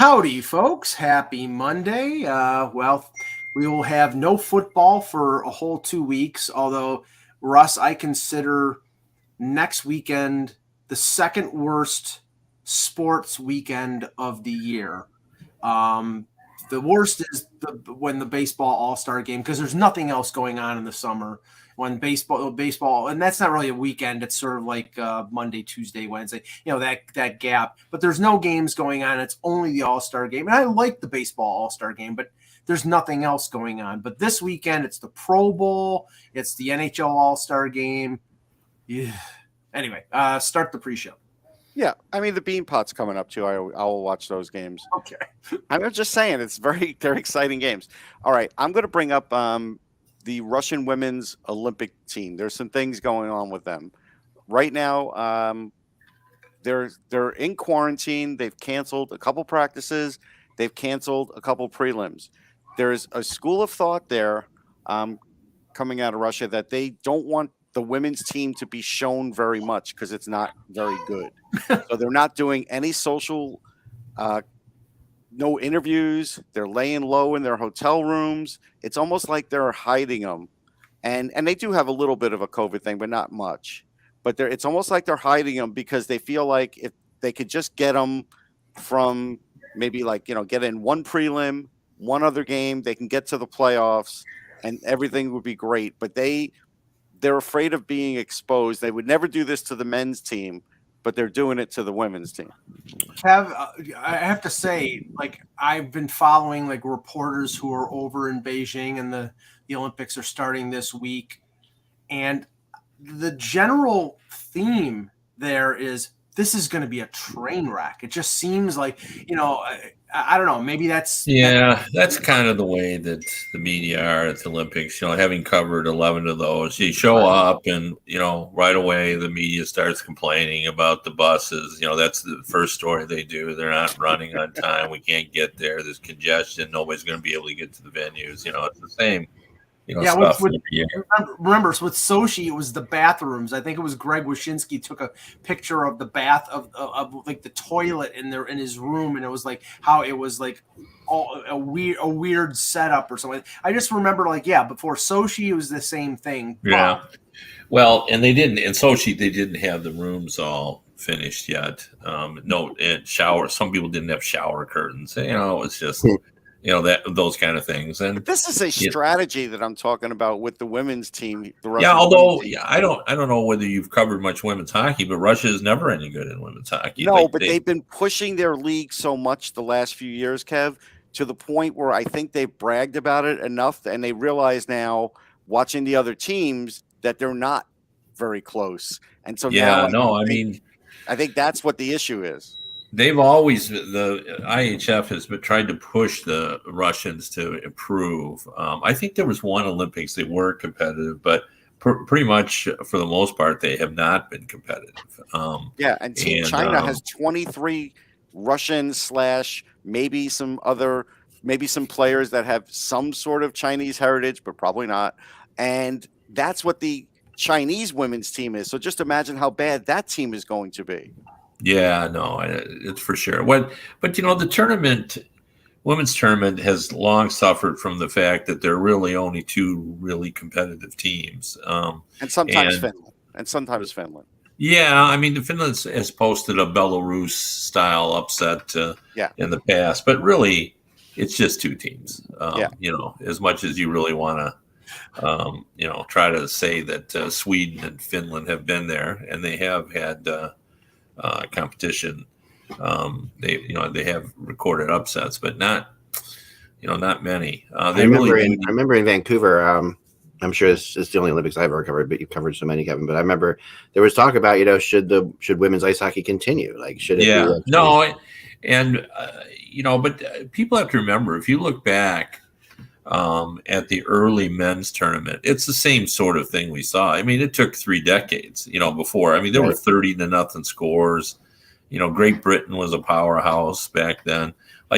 Howdy, folks. Happy Monday. We will have no football for a whole 2 weeks, although, Russ, I consider next weekend the second worst sports weekend of the year. The worst is when the baseball all-star game, because there's nothing else going on in the summer. When baseball, and that's not really a weekend. It's sort of like Monday, Tuesday, Wednesday, that gap. But there's no games going on. It's only the all-star game. And I like the baseball all-star game, but there's nothing else going on. But this weekend, it's the Pro Bowl. It's the NHL all-star game. Yeah. Anyway, start the pre-show. Yeah, I mean, the Bean Pot's coming up, too. I will watch those games. Okay. I'm just saying, they're exciting games. All right, I'm going to bring up the Russian women's Olympic team. There's some things going on with them. Right now, they're in quarantine. They've canceled a couple practices. They've canceled a couple prelims. There's a school of thought there coming out of Russia that they don't want the women's team to be shown very much because it's not very good. So they're not doing any social, no interviews. They're laying low in their hotel rooms. It's almost like they're hiding them. And they do have a little bit of a COVID thing, but not much. But it's almost like they're hiding them because they feel like if they could just get them from maybe get in one prelim, one other game, they can get to the playoffs and everything would be great. But they're afraid of being exposed. They would never do this to the men's team, but they're doing it to the women's team. I have to say, I've been following reporters who are over in Beijing, and the Olympics are starting this week. And the general theme there is this is going to be a train wreck. It just seems like, I don't know, maybe that's kind of the way that the media are at the Olympics, having covered 11 of those. You show up and, right away the media starts complaining about the buses. That's the first story they do. They're not running on time. We can't get there. There's congestion. Nobody's going to be able to get to the venues. It's the same. Stuff remember, with Sochi, it was the bathrooms. I think it was Greg Wyshynski took a picture of the bath of the toilet in his room, and it was how it was a weird setup or something. I just remember before Sochi, it was the same thing. Yeah. Well, and they didn't in Sochi. They didn't have the rooms all finished yet. And shower. Some people didn't have shower curtains. It's just. Those kind of things. But this is a strategy that I'm talking about with the women's team. I don't know whether you've covered much women's hockey, but Russia is never any good in women's hockey. No, but they've been pushing their league so much the last few years, Kev, to the point where I think they've bragged about it enough, and they realize now, watching the other teams, that they're not very close. And so I think that's what the issue is. They've always, the IHF has been trying to push the Russians to improve. I think there was one Olympics they were competitive, but pretty much for the most part, they have not been competitive. And Team China has 23 Russian / maybe some players that have some sort of Chinese heritage, but probably not. And that's what the Chinese women's team is. So just imagine how bad that team is going to be. Yeah, no, it's for sure. But the women's tournament has long suffered from the fact that there are really only two really competitive teams. And sometimes Finland. Yeah, I mean, Finland has posted a Belarus-style upset in the past, but really, it's just two teams. As much as you really want to, try to say that Sweden and Finland have been there, and they have had competition. They have recorded upsets, but not many. I remember in Vancouver. I'm sure this is the only Olympics I've ever covered, but you've covered so many, Kevin. But I remember there was talk about should women's ice hockey continue? Should it? Yeah, no, but people have to remember, if you look back at the early men's tournament, it's the same sort of thing we saw. I mean, it took 3 decades, before. I mean, there were 30-0 scores. Great Britain was a powerhouse back then.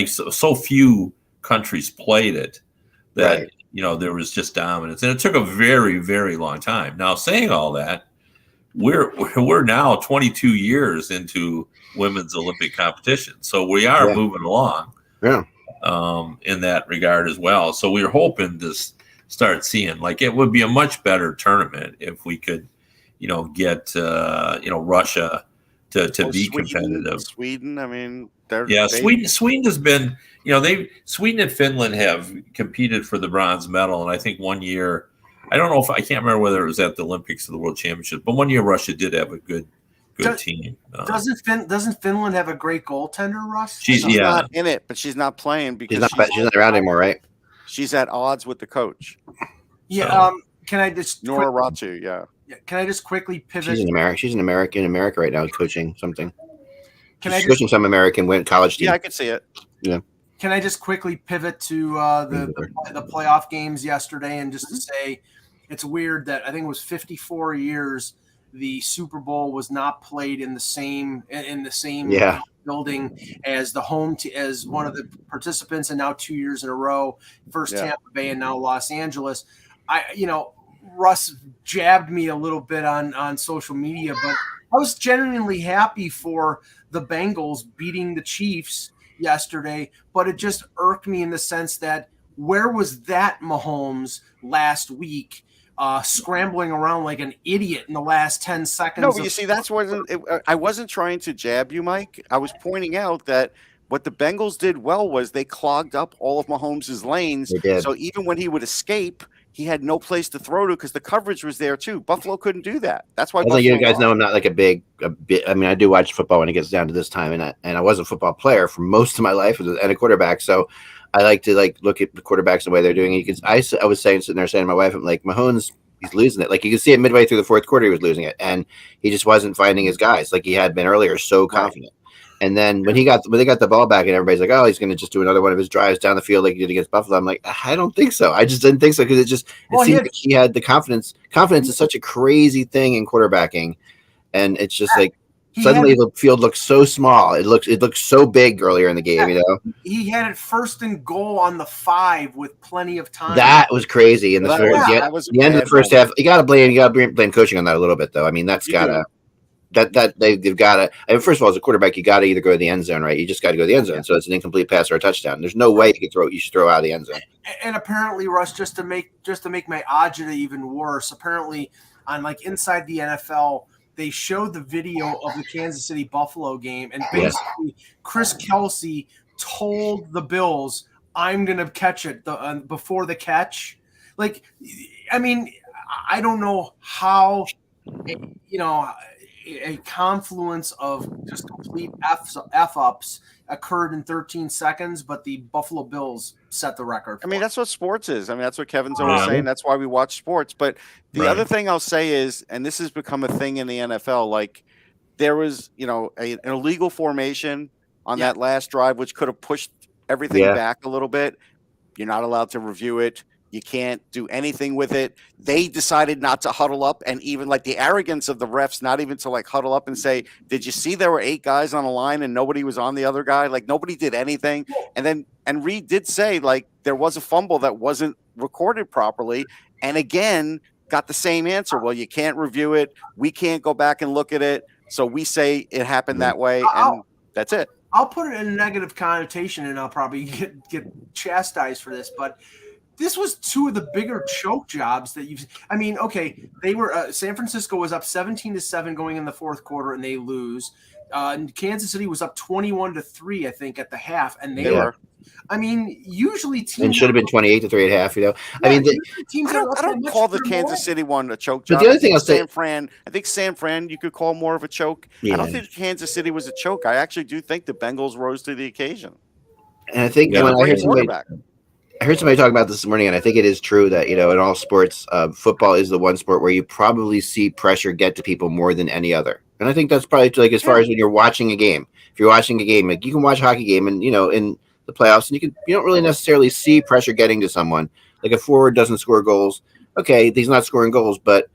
So few countries played it that, there was just dominance. And it took a very, very long time. Now, saying all that, we're now 22 years into women's Olympic competition. So we are moving along. Yeah. In that regard as well. So we were hoping to start seeing, like, it would be a much better tournament if we could, get Russia to be competitive. Sweden, I mean, Sweden has been, Sweden and Finland have competed for the bronze medal, and I think one year, I can't remember whether it was at the Olympics or the World Championships, but one year Russia did have a good team. Doesn't Finland have a great goaltender, Russ? She's not in it, but she's not playing because she's not around anymore, right? She's at odds with the coach. Yeah. So. Can I just Nora Ratu? Yeah. Can I just quickly pivot? She's in America right now, coaching something. She's coaching some American college team. Yeah, I could see it. Yeah. Can I just quickly pivot to the playoff games yesterday, and just to say, it's weird that I think it was 54 years the Super Bowl was not played in the same building as the home as one of the participants, and now 2 years in a row, first Tampa Bay and now Los Angeles. Russ jabbed me a little bit on social media, but I was genuinely happy for the Bengals beating the Chiefs yesterday, but it just irked me in the sense that where was that Mahomes last week, scrambling around like an idiot in the last 10 seconds? No, but you see, I wasn't trying to jab you, Mike. I was pointing out that what the Bengals did well was they clogged up all of Mahomes' lanes. So even when he would escape, he had no place to throw to because the coverage was there too. Buffalo couldn't do that. That's why. You guys know I'm not like a bit. I mean, I do watch football when it gets down to this time, and I was a football player for most of my life and a quarterback. So I like to look at the quarterbacks the way they're doing it. I was sitting there saying to my wife, I'm like, Mahomes, he's losing it. Like, you can see it midway through the fourth quarter, he was losing it, and he just wasn't finding his guys like he had been earlier. So confident. And then when they got the ball back, and everybody's like, "Oh, he's going to just do another one of his drives down the field like he did against Buffalo." I'm like, I don't think so. I just didn't think so because it seemed like he had the confidence. Confidence is such a crazy thing in quarterbacking, and it's just like suddenly the field looks so small. It looks so big earlier in the game. He had it first and goal on the 5 with plenty of time. That was crazy. And the end of the first half, you got to blame coaching on that a little bit, though. I mean, that's got to. They've got to. I mean, first of all, as a quarterback, you got to either go to the end zone, right? You just got to go to the end zone. So it's an incomplete pass or a touchdown. There's no way you should throw out of the end zone. And apparently, Russ, just to make my agita even worse, apparently on Inside the NFL, they showed the video of the Kansas City Buffalo game, and basically Chris Kelsey told the Bills, "I'm gonna catch it before the catch." Like, I mean, I don't know how a confluence of just complete F-ups occurred in 13 seconds, but the Buffalo Bills set the record. I mean, that's what sports is. I mean, that's what Kevin's always saying. That's why we watch sports. But the other thing I'll say is, and this has become a thing in the NFL, like there was, an illegal formation on that last drive, which could have pushed everything back a little bit. You're not allowed to review it. You can't do anything with it. They decided not to huddle up, and even the arrogance of the refs, not even to huddle up and say, "Did you see there were 8 guys on a line and nobody was on the other guy?" Nobody did anything. And Reed did say there was a fumble that wasn't recorded properly, and again got the same answer. Well, you can't review it. We can't go back and look at it. So we say it happened that way, and that's it. I'll put it in a negative connotation, and I'll probably get chastised for this, but this was 2 of the bigger choke jobs that you've. I mean, okay, they were. San Francisco was up 17-7 going in the fourth quarter, and they lose. And Kansas City was up 21-3, I think, at the half, and they were. I mean, usually teams. And should have been 28-3 at half. I mean, teams. I don't call the Kansas City one a choke job. But the other thing I'll say, I think San Fran, you could call more of a choke. Yeah. I don't think Kansas City was a choke. I actually do think the Bengals rose to the occasion. And I think when I heard somebody talk about this morning, and I think it is true that, in all sports, football is the one sport where you probably see pressure get to people more than any other. And I think that's probably as far as when you're watching a game. If you're watching a game, you can watch a hockey game and, in the playoffs, and you don't really necessarily see pressure getting to someone. Like a forward doesn't score goals. Okay, he's not scoring goals, but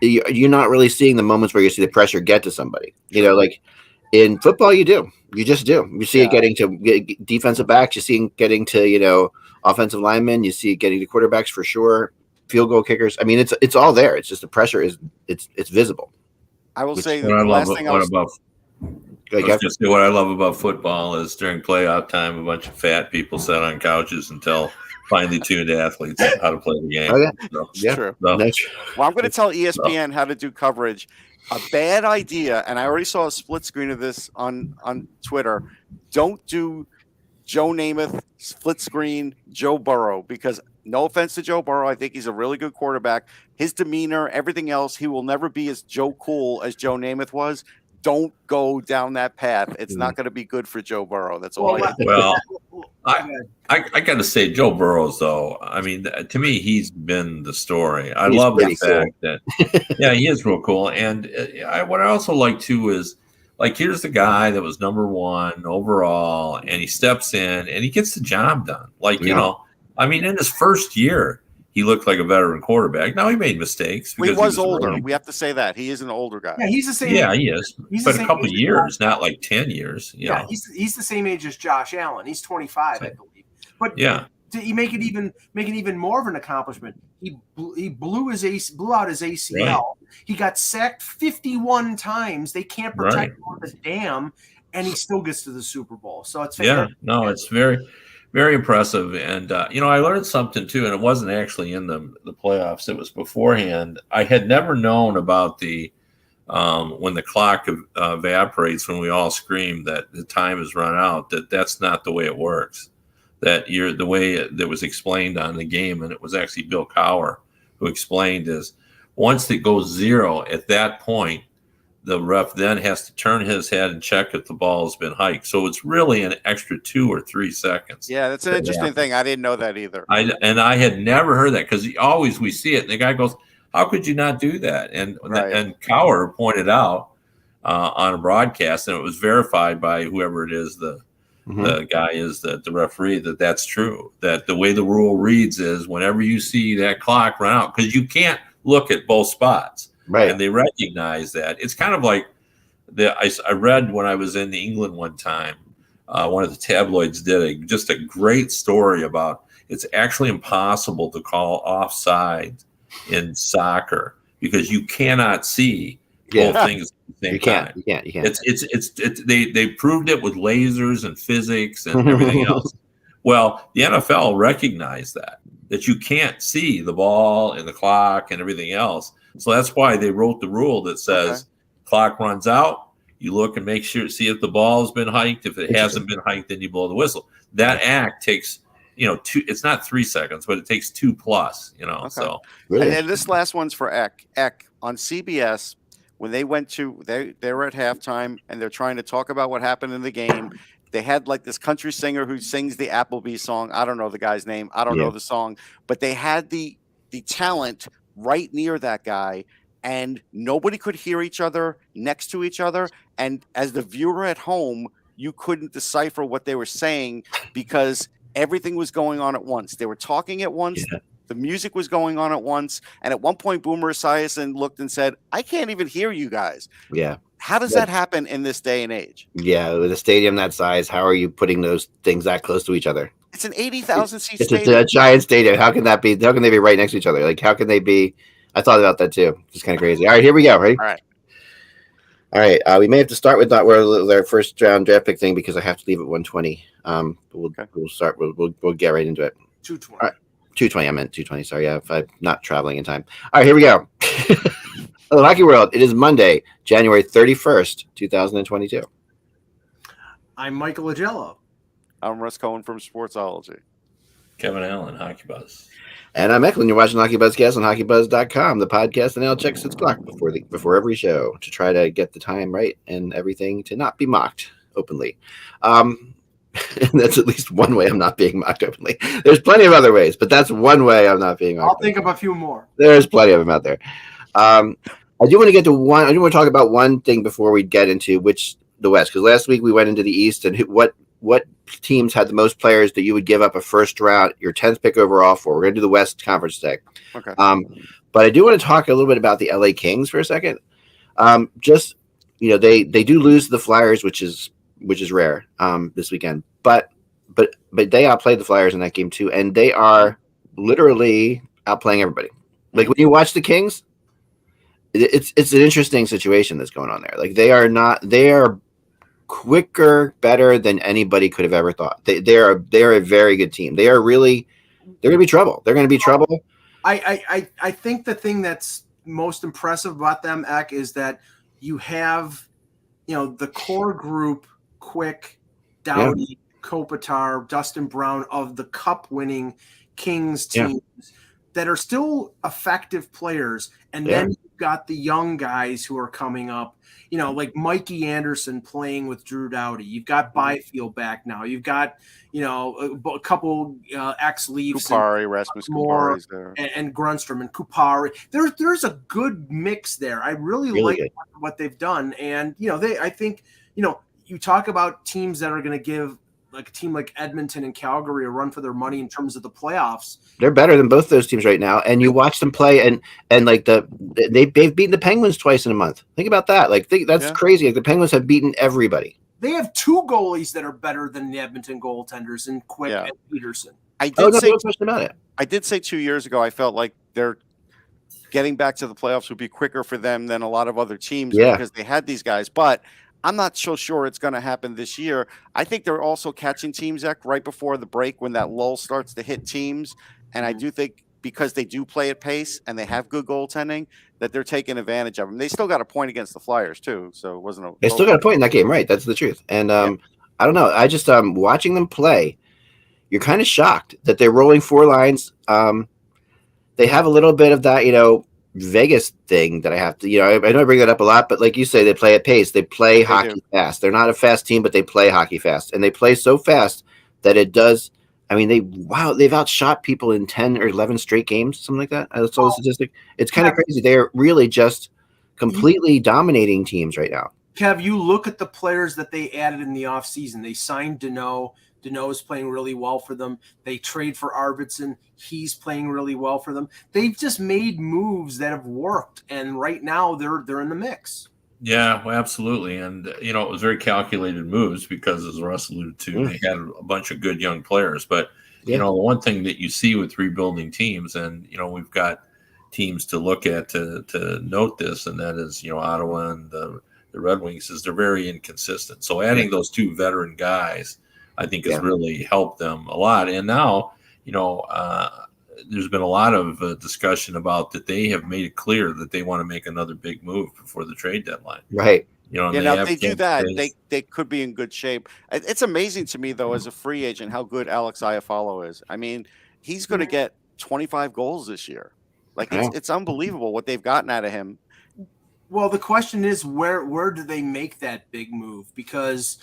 you're not really seeing the moments where you see the pressure get to somebody. In football, you do. You just do. You see it getting to defensive backs. You see it getting to, offensive linemen. You see it getting to quarterbacks for sure. Field goal kickers. I mean, it's all there. It's just the pressure it's visible. I will say the last thing I was going to say what I love about football is during playoff time, a bunch of fat people sat on couches and tell finely tuned athletes how to play the game. Oh, yeah. So, Yeah. True. So, Well, I'm going to tell ESPN how to do coverage. A bad idea, and I already saw a split screen of this on Twitter. Don't do Joe Namath split screen Joe Burrow, because no offense to Joe Burrow, I think he's a really good quarterback. His demeanor, everything else, he will never be as Joe Cool as Joe Namath was. Don't go down that path. It's not going to be good for Joe Burrow. That's all. I got to say, Joe Burrows, though. I mean, to me, he's been the story. I love the fact that, he is real cool. And what I also like too is, like, here's the guy that was number 1 overall, and he steps in and he gets the job done. Like, you know, I mean, in his first year, he looked like a veteran quarterback. Now he made mistakes. Because he was older. Early. We have to say that. He is an older guy. Yeah, he's the same. Yeah, he is. But a couple of years, not like 10 years. You know. He's the same age as Josh Allen. He's 25, I believe. But to make it even more of an accomplishment, he blew out his ACL. Right. He got sacked 51 times. They can't protect him with a damn, and he still gets to the Super Bowl. So it's it's very, very impressive. And I learned something too, and it wasn't actually in the playoffs. It was beforehand. I had never known about the when the clock evaporates, when we all scream that the time is run out. That's not the way it works. That the way that was explained on the game, and it was actually Bill Cowher who explained, is once it goes 0, at that point, the ref then has to turn his head and check if the ball has been hiked. So it's really an extra 2 or 3 seconds. Yeah, that's an interesting thing. I didn't know that either. I had never heard that, because we see it, and the guy goes, "How could you not do that?" And Cowher pointed out on a broadcast, and it was verified by whoever it is, the guy is the referee, that's true. That the way the rule reads is whenever you see that clock run out, because you can't look at both spots, right? And they recognize that. It's kind of like I read when I was in England one time, one of the tabloids did just a great story about it's actually impossible to call offside in soccer because you cannot see both things at the same time. You can't. They proved it with lasers and physics and everything else. Well, the NFL recognized that you can't see the ball and the clock and everything else. So that's why they wrote the rule that says clock runs out, you look and make sure, see if the ball has been hiked. If it hasn't been hiked, then you blow the whistle. That act takes, 2, it's not 3 seconds, but it takes 2+, so. Really? And this last one's for Eck on CBS. When they went they were at halftime and they're trying to talk about what happened in the game. They had like this country singer who sings the Applebee song. I don't know the guy's name. I don't know the song, but they had the talent right near that guy, and nobody could hear each other next to each other. And as the viewer at home, you couldn't decipher what they were saying because everything was going on at once. They were talking at once. Yeah. The music was going on at once. And at one point, Boomer Esiason looked and said, "I can't even hear you guys." Yeah. How does that happen in this day and age? Yeah, with a stadium that size, how are you putting those things that close to each other? It's an 80,000 seat stadium. It's a giant stadium. How can that be? How can they be right next to each other? Like, how can they be? I thought about that too. It's kind of crazy. All right, here we go. Ready? All right. We may have to start with our first round draft pick thing because I have to leave at 1:20. We'll start. We'll get right into it. 2:20. All right. 2:20. I meant 2:20. Sorry. Yeah, if I'm not traveling in time. All right, here we go. Hello, Hockey World. It is Monday, January 31st, 2022. I'm Michael Agello. I'm Russ Cohen from Sportsology. Kevin Allen, Hockey Buzz. And I'm Eklund. You're watching HockeyBuzzcast on HockeyBuzz.com, the podcast that now checks its clock before every show to try to get the time right and everything to not be mocked openly. And that's at least one way I'm not being mocked openly. There's plenty of other ways, but that's one way I'm not being mocked. I'll think of a few more. There's plenty of them out there. I do want to get to one. I do want to talk about one thing before we get into the West, because last week we went into the East and what teams had the most players that you would give up a first round, your 10th pick overall for. We're going to do the West Conference today. Okay. But I do want to talk a little bit about the LA Kings for a second. They do lose the Flyers, which is rare this weekend, but they outplayed the Flyers in that game too, and they are literally outplaying everybody. Like when you watch the Kings, it's an interesting situation that's going on there. Like they are quicker, better than anybody could have ever thought. They're a very good team. They're going to be trouble. They're going to be trouble. I think the thing that's most impressive about them, Eck, is that you have, the core group, Quick, Doughty, Kopitar, Dustin Brown of the cup-winning Kings teams that are still effective players. And then you've got the young guys who are coming up, like Mikey Anderson playing with Drew Doughty. You've got Byfield back now. You've got, a couple ex-Leafs. Kupari, Rasmus Kupari's there. And Grunstrom and Kupari. There's a good mix there. I really like what they've done. And, I think, you talk about teams that are going to give like a team like Edmonton and Calgary a run for their money in terms of the playoffs. They're better than both those teams right now. And you watch them play and like they've beaten the Penguins twice in a month. Think about that. Like that's crazy. Like the Penguins have beaten everybody. They have two goalies that are better than the Edmonton goaltenders in Quick and Peterson. I did about it. I did say 2 years ago, I felt like they're getting back to the playoffs would be quicker for them than a lot of other teams because they had these guys. But I'm not so sure it's going to happen this year. I think they're also catching teams, Zach, right before the break when that lull starts to hit teams. And I do think because they do play at pace and they have good goaltending, that they're taking advantage of them. They still got a point against the Flyers, too. So it wasn't They still got a point in that game, right? That's the truth. And I don't know. I just watching them play, you're kind of shocked that they're rolling four lines. They have a little bit of that, Vegas thing that I have to, I know I bring that up a lot, but like you say, they play at pace. They play hockey fast. They're not a fast team, but they play hockey fast. And they play so fast that it does. I mean, they've outshot people in 10 or 11 straight games, something like that. I saw the statistic. It's kind of crazy. They're really just completely dominating teams right now. Kev, you look at the players that they added in the offseason. They signed Deneau. Deneau is playing really well for them. They trade for Arvidsson. He's playing really well for them. They've just made moves that have worked, and right now they're in the mix. Yeah, well, absolutely. And, it was very calculated moves because, as Russ alluded to, they had a bunch of good young players. But, the one thing that you see with rebuilding teams, and, we've got teams to look at to note this, and that is, Ottawa and the Red Wings, is they're very inconsistent. So adding those two veteran guys, I think has really helped them a lot. And now, there's been a lot of discussion about that they have made it clear that they want to make another big move before the trade deadline. Right. Now if they do that, they could be in good shape. It's amazing to me, though, as a free agent, how good Alex Iafallo is. I mean, he's going to get 25 goals this year. Like, it's unbelievable what they've gotten out of him. Well, the question is, where do they make that big move? Because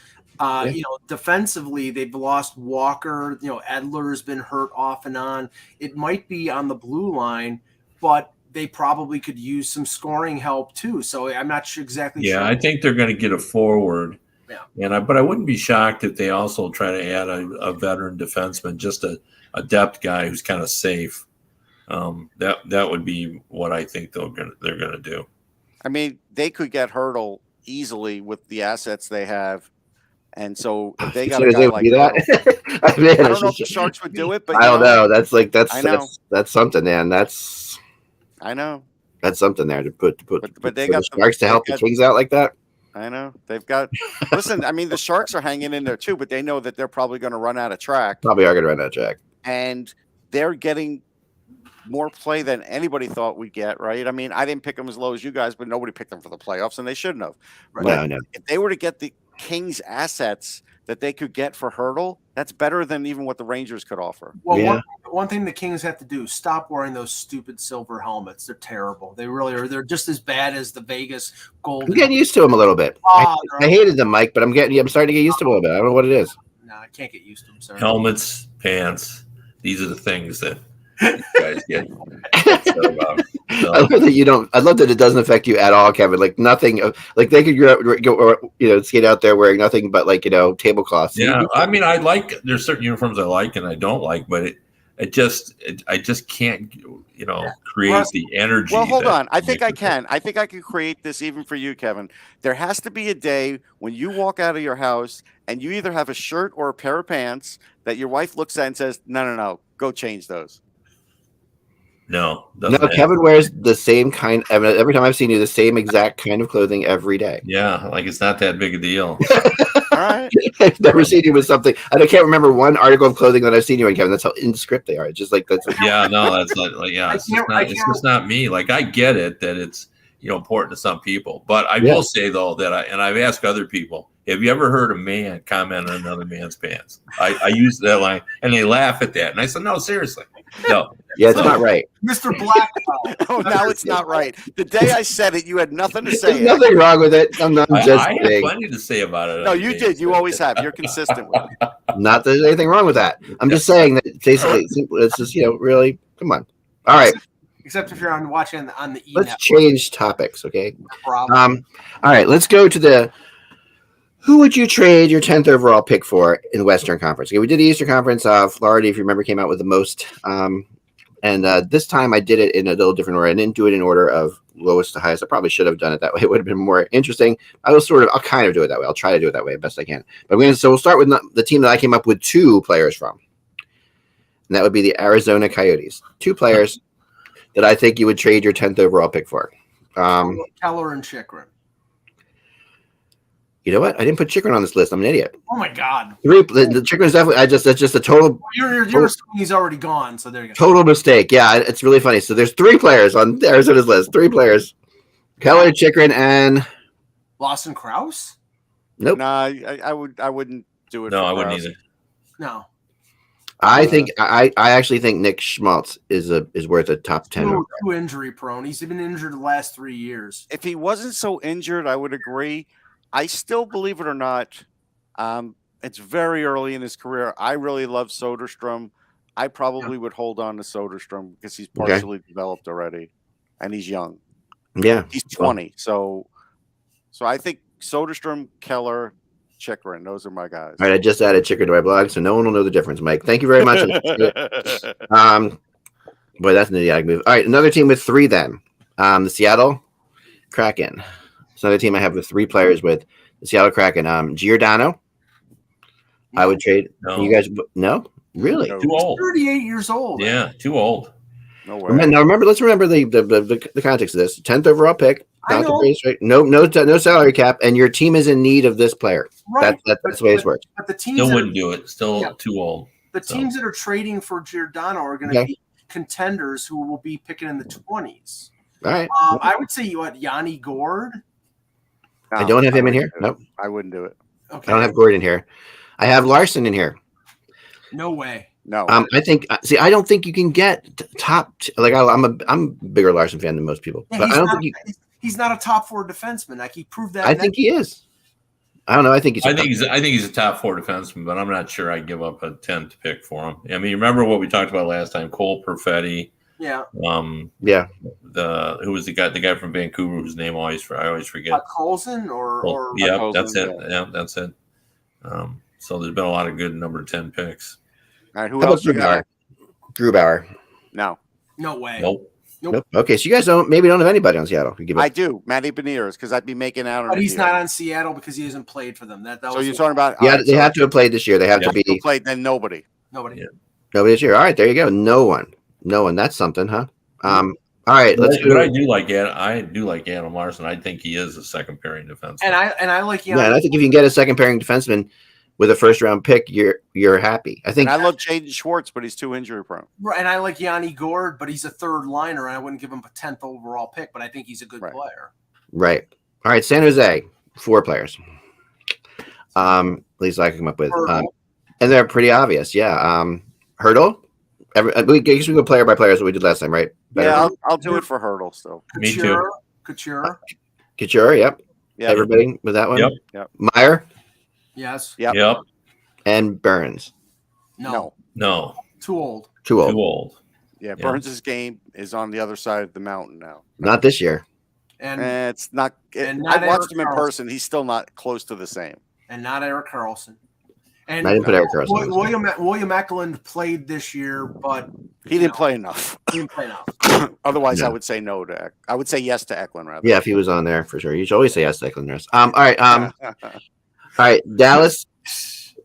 defensively, they've lost Walker. Edler's been hurt off and on. It might be on the blue line, but they probably could use some scoring help too. So I'm not sure exactly. Yeah, I think they're going to get a forward. Yeah, but I wouldn't be shocked if they also try to add a veteran defenseman, just a depth guy who's kind of safe. That would be what I think they're going to do. I mean, they could get Hurdle easily with the assets they have. And so if they got a guy like that, I don't know if the Sharks would do it, but I don't know. That's something, man. I know that's something there to put. But they got the Sharks to help the Kings out like that. I know they've got. Listen, I mean, the Sharks are hanging in there too, but they know that they're probably going to run out of track. Probably are going to run out of track, and they're getting more play than anybody thought we'd get. Right? I mean, I didn't pick them as low as you guys, but nobody picked them for the playoffs, and they shouldn't have. Right? No. If they were to get the Kings assets that they could get for Hurdle, that's better than even what the Rangers could offer. Well, one thing the Kings have to do is stop wearing those stupid silver helmets. They're terrible. They really are. They're just as bad as the Vegas gold. I'm getting used to them a little bit. I hated them, Mike, but I'm starting to get used to them a little bit. I don't know what it is. No, I can't get used to them. Sorry. Helmets, pants. These are the things that you guys get upset about. So. I love that you don't. I love that it doesn't affect you at all, Kevin. Like nothing. Like they could go, skate out there wearing nothing but tablecloths. Yeah, I mean, there's certain uniforms I like and I don't like, but I just can't, create the energy. Well, hold on. I think I can. I think I can create this even for you, Kevin. There has to be a day when you walk out of your house and you either have a shirt or a pair of pants that your wife looks at and says, "No, go change those." No, Kevin wears the same kind. Every time I've seen you, the same exact kind of clothing every day. Yeah, like it's not that big a deal. right. I've never seen you with something. I can't remember one article of clothing that I've seen you in, Kevin. That's how in script they are. It's just like that's. Yeah, no, that's like yeah, it's just not me. Like I get it that it's important to some people, but I will say though that I've asked other people, have you ever heard a man comment on another man's pants? I use that line and they laugh at that, and I said, no, seriously, no. Yeah, it's not right. Mr. Black. Oh, now it's not right. The day I said it, you had nothing to say. There's nothing wrong with it. I'm not just I have plenty to say about it. No, you did. You always have. You're consistent with it. Not that there's anything wrong with that. I'm just saying that basically it's just really come on. All right. Except if you're watching on the Let's change topics, okay? All right, let's go to who would you trade your 10th overall pick for in the Western Conference? Okay, we did the Eastern Conference. Florida, if you remember, came out with the most. And this time I did it in a little different order. I didn't do it in order of lowest to highest. I probably should have done it that way. It would have been more interesting. I'll kind of do it that way. I'll try to do it that way best I can. But we'll start with the team that I came up with 2 players from. And that would be the Arizona Coyotes. 2 players that I think you would trade your 10th overall pick for. Keller and Chychrun. You know what? I didn't put Chychrun on this list. I'm an idiot. Oh my God. The Chychrun's definitely. That's just a total. You're assuming he's already gone. So there you go. Total mistake. Yeah, it's really funny. So there's 3 players on Arizona's list. 3 players: Keller, Chychrun, and Lawson Krause. Nope. No, I wouldn't do it. No, I wouldn't Krause. either. No. I actually think Nick Schmaltz is worth a top 10. Too injury prone. He's been injured the last 3 years. If he wasn't so injured, I would agree. I still, believe it or not, it's very early in his career. I really love Soderstrom. I probably would hold on to Soderstrom because he's partially developed already, and he's young. Yeah, he's 20. So I think Soderstrom, Keller, Chychrun. Those are my guys. All right, I just added Chychrun to my blog, so no one will know the difference, Mike. Thank you very much. Boy, that's an idiotic move. All right, another team with 3 then. The Seattle Kraken. It's another team I have with 3 players with the Seattle Kraken. Giordano. I would trade. No. You guys, no? Really? Too old. 38 years old. Yeah, too old. No way. Now remember, let's remember the context of this. 10th overall pick. I know. Right? No salary cap, and your team is in need of this player. Right. That's the way it works. But the teams Still wouldn't do it. Still too old. The teams that are trading for Giordano are going to be contenders who will be picking in the 20s. All right. I would say Yanni Gord. No, I don't have him in here. Nope. Nope. I wouldn't do it. Okay. I don't have Gord in here. I have Larson in here. No way. No. I think. See, I don't think you can get top. I'm a bigger Larson fan than most people, Yeah, but I don't think he's not a top 4 defenseman. Like he proved that. I think he is. I don't know. I think he's. I think he's a top 4 defenseman, but I'm not sure I'd give up a 10th pick for him. I mean, remember what we talked about last time? Cole Perfetti. Yeah. Yeah. Who was the guy from Vancouver whose name I always forget. Colson or yeah, Colson, that's it. Yeah, that's it. So there's been a lot of good number 10 picks. All right, who How else about you got? Grubauer? No. No way. Nope. Okay, so you guys don't have anybody on Seattle. I do. Matty Beniers, because I'd be making out. But he's not on Seattle because he hasn't played for them. So you're talking about? Yeah, they have to have played this year. They have to be played. Then nobody. Nobody. Yeah. Nobody this year. All right, there you go. No one. That's something, huh? All right, let's go. But I do like Adam Larson. I think he is a second pairing defenseman. And I like Yeah, and I think if you can get a second pairing defenseman with a first round pick, you're happy. I think. And I love Jaden Schwartz, but he's too injury prone. And I like Yanni Gord, but he's a 3rd liner, and I wouldn't give him a 10th overall pick. But I think he's a good player. Right. All right, San Jose, 4 players. At least I can come up with, and they're pretty obvious. Yeah. Hurdle. We go player by player as we did last time, right? Better. Yeah, I'll do it for Hurdle still. Me too. Couture. Yep. Yeah. Everybody with that one. Yep. Meyer Yes. Yep. and Burns. No. Too old. Too old. Yeah, Burns' game is on the other side of the mountain now. Not this year. And it's not. and I not watched Erik him in Karlsson. person. He's still not close to the same. And not Erik Karlsson. And I didn't put Erik Karlsson. William Eklund played this year, but he didn't play enough. He didn't play enough. Otherwise, I would say no to. I would say yes to Eklund rather. Yeah, if he was on there for sure. You should always say yes to Eklund. All right. All right. Dallas.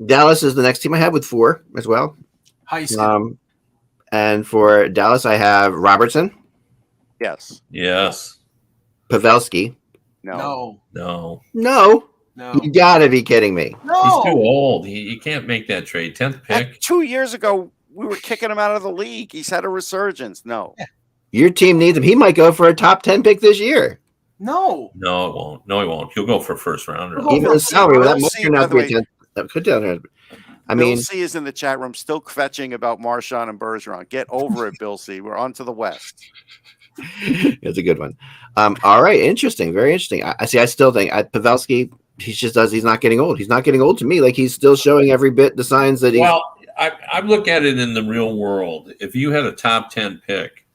Dallas is the next team I have with 4 as well. High school. And for Dallas, I have Robertson. Yes. Yes. Pavelski. No. No. No. No. You gotta be kidding me. No. He's too old. You can't make that trade. 10th pick. 2 years ago, we were kicking him out of the league. He's had a resurgence. No. Your team needs him. He might go for a top 10 pick this year. No. No, it won't. No, he won't. He'll go for first rounder. He'll go Even for the salary, that might See, turn by out to the be a way, 10. That could down there. I Bill mean, C is in the chat room still kvetching about Marchand and Bergeron. Get over it, Bill C. We're on to the West. it's a good one. All right, interesting, very interesting. I see. I still think Pavelski. He's not getting old. He's not getting old to me. Like he's still showing every bit the signs that he's. Well, I look at it in the real world. If you had a top 10 pick,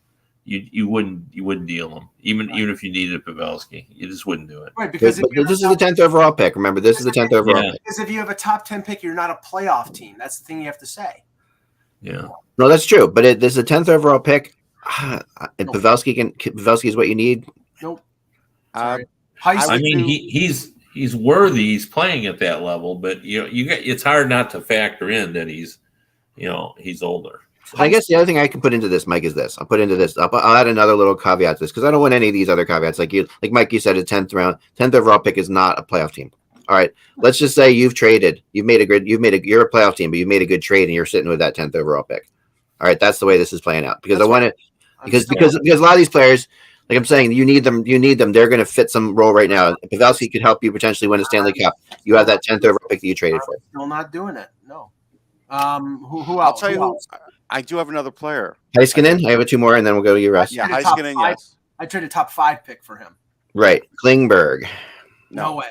you wouldn't deal him, even if you needed Pavelski. You just wouldn't do it. Right, because But this is the 10th overall pick. Remember, this is the 10th overall pick. Because if you have a top 10 pick, you're not a playoff team. That's the thing you have to say. Yeah. No, that's true. But this is a 10th overall pick. And Pavelski is what you need. Nope. Uh, I mean, he's worthy. He's playing at that level, but it's hard not to factor in that he's older. I guess the other thing I can put into this, Mike, is this. I'll add another little caveat to this because I don't want any of these other caveats. Like Mike, you said, a 10th overall pick is not a playoff team. All right, let's just say you're a playoff team, but you've made a good trade and you're sitting with that 10th overall pick. All right, that's the way this is playing out because because a lot of these players, like I'm saying, you need them. They're going to fit some role right now. Pavelski could help you potentially win a Stanley Cup. You have that 10th overall pick that you traded for. Still not doing it. No. Who else? I'll tell you who. I do have another player. Heiskanen. I have two more, and then we'll go to you, Russ. Yeah, Heiskanen. Yes. I traded top 5 pick for him. Right, Klingberg. No way.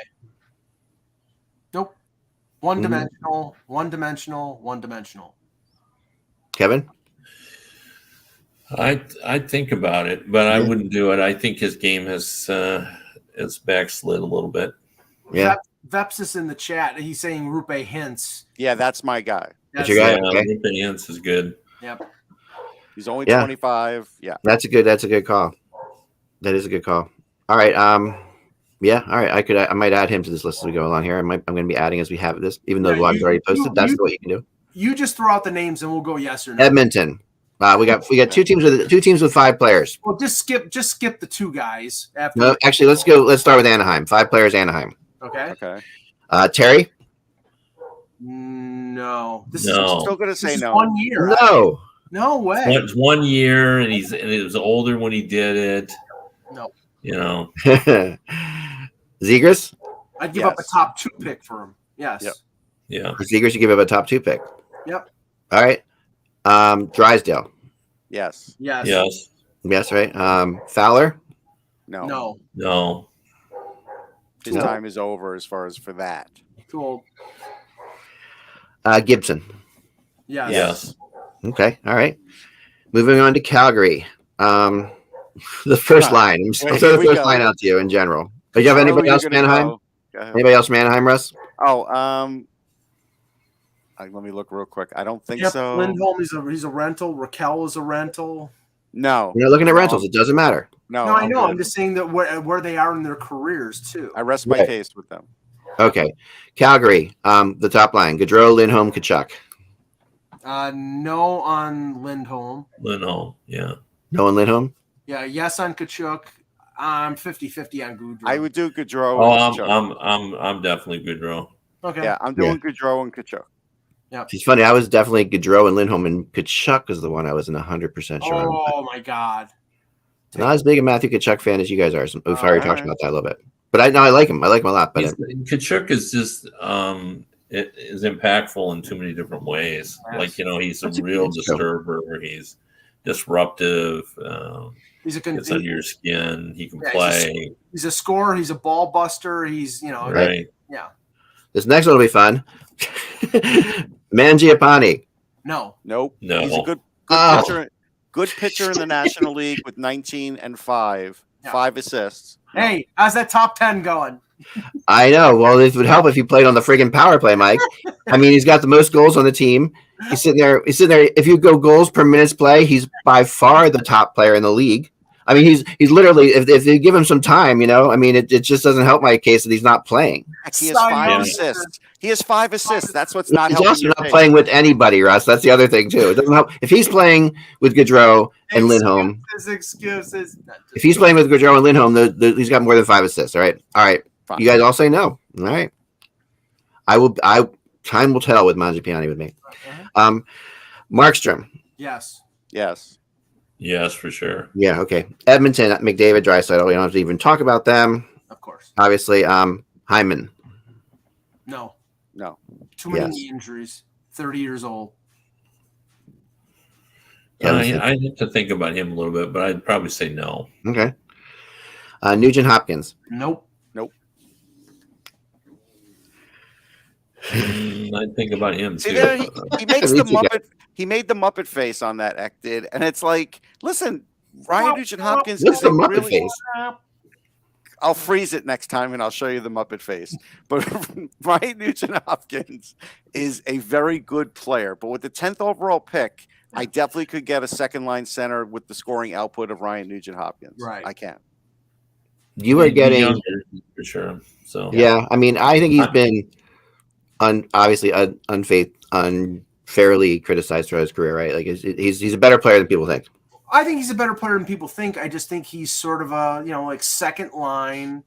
Nope. One dimensional. Kevin. I'd think about it, but I wouldn't do it. I think his game has backslid a little bit. Yeah. Veps is in the chat. He's saying Rupe Hintz. Yeah, that's my guy. That's your guy. Okay. Rupe Hintz is good. Yep. He's only 25. Yeah. That's a good call. That is a good call. All right. Yeah. All right. I might add him to this list as we go along here. I'm going to be adding as we have this, even though the blog's already posted. That's what you can do. You just throw out the names and we'll go yes or no. Edmonton. We got two teams with 5 players. Well, just skip the 2 guys after. No, actually, let's start with Anaheim. 5 players, Anaheim. Okay. Terry. No. I'm still going to say no. 1 year. No. No way. It's 1 year, and it was older when he did it. No. Zegras. I'd give up a top 2 pick for him. Yes. Yep. Yeah. For Zegras, you give up a top 2 pick. Yep. All right. Drysdale. Yes. Yes. Yes, right. Fowler. No. His time is over as far as for that. Too old. Gibson. Yes. Okay. All right. Moving on to Calgary. The first line. I'll throw the first line out to you in general. Do you have anybody else from Anaheim? Anybody else from Anaheim, Russ? Let me look real quick. I don't think Yep, so. Lindholm, he's a rental. Raquel is a rental. No. You're not looking at rentals. It doesn't matter. No, I know. good. I'm just saying that where they are in their careers too. I rest my case with them. Okay. Calgary, the top line. Gaudreau, Lindholm, Kachuk. No on Lindholm. Lindholm, yeah. No on Lindholm? Yeah, yes on Kachuk. I'm 50-50 on Gaudreau. I would do Gaudreau. I'm definitely Gaudreau. Okay. Yeah, I'm doing Gaudreau and Kachuk. Yeah. It's funny. I was definitely Gaudreau and Lindholm, and Kachuk is the one I wasn't 100% sure on. Oh my God. Not as big a Matthew Kachuk fan as you guys are. We've already talked about that a little bit. But I like him. I like him a lot. But Kachuk is just it is impactful in too many different ways. Yes. Like he's a real disturber. He's disruptive. He's gets under your skin. He can play. He's a scorer. He's a ball buster. He's right. Yeah. This next one will be fun. Mangiapane. No. Nope. No. He's a good pitcher. Good pitcher in the National League with 19 and 5 assists. Hey, how's that top 10 going? I know. Well, it would help if he played on the friggin' power play, Mike. I mean, he's got the most goals on the team. He's sitting there. If you go goals per minutes play, he's by far the top player in the league. I mean, he's literally, if they give him some time, I mean, it just doesn't help my case that he's not playing. He has 5 assists. He has 5 assists. That's what's not helping. He's also not playing with anybody, Russ. That's the other thing, too. It doesn't help. If he's playing with Gaudreau and Lindholm, Excuses. if he's playing with Gaudreau and Lindholm, he's got more than 5 assists, all right? All right. Fine. You guys all say no. All right. Time will tell with Mangiapane with me. Markstrom. Yes. Yes. Yes, for sure. Yeah. Okay. Edmonton, McDavid, Draisaitl. We don't have to even talk about them. Of course. Obviously, Hyman. No. Too many knee Yes. injuries. 30 years old. I have to think about him a little bit, but I'd probably say no. Okay. Nugent Hopkins. Nope. I'd think about him See, too. there he makes the Muppet. He made the Muppet face on that acted, and it's like, listen, Ryan Nugent Hopkins What's is the a Muppet really. face? I'll freeze it next time, and I'll show you the Muppet face. But Ryan Nugent Hopkins is a very good player. But with the 10th overall pick, I definitely could get a second line center with the scoring output of Ryan Nugent Hopkins. Right. I can. You are He'd be getting younger, for sure. So yeah. I mean, I think he's been obviously unfairly criticized throughout his career, right? Like he's a better player than people think. I think he's a better player than people think. I just think he's sort of a, like second line,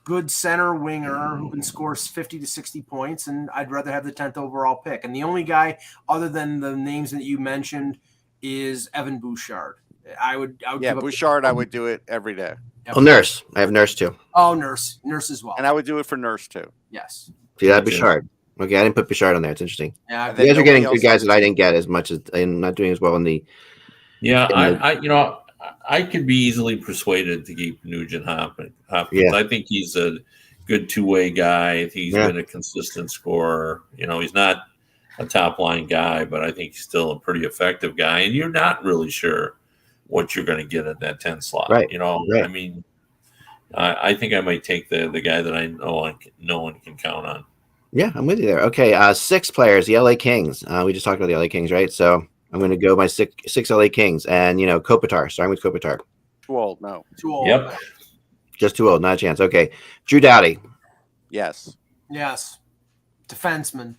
good center winger who can score 50 to 60 points, and I'd rather have the 10th overall pick. And the only guy other than the names that you mentioned is Evan Bouchard. I would Bouchard, I would do it every day. Yep. Oh, Nurse. I have Nurse too. Oh, Nurse as well. And I would do it for Nurse too. Yes. See that Bouchard. Okay, I didn't put Bouchard on there. It's interesting. Yeah, You guys are getting good guys that I didn't get as much as I'm not doing as well in the. yeah, I could be easily persuaded to keep Nugent Hopkins. Yeah. I think he's a good two-way guy. He's been a consistent scorer. He's not a top-line guy, but I think he's still a pretty effective guy. And you're not really sure what you're going to get at that 10 slot. Right. I mean, I think I might take the guy that I know no one can count on. Yeah, I'm with you there. Okay, 6 players, the LA Kings. We just talked about the LA Kings, right? So I'm going to go my six LA Kings, and Kopitar. Starting with Kopitar. Too old, no. Too old. Yep. Just too old, not a chance. Okay, Drew Doughty. Yes. Yes. Defenseman.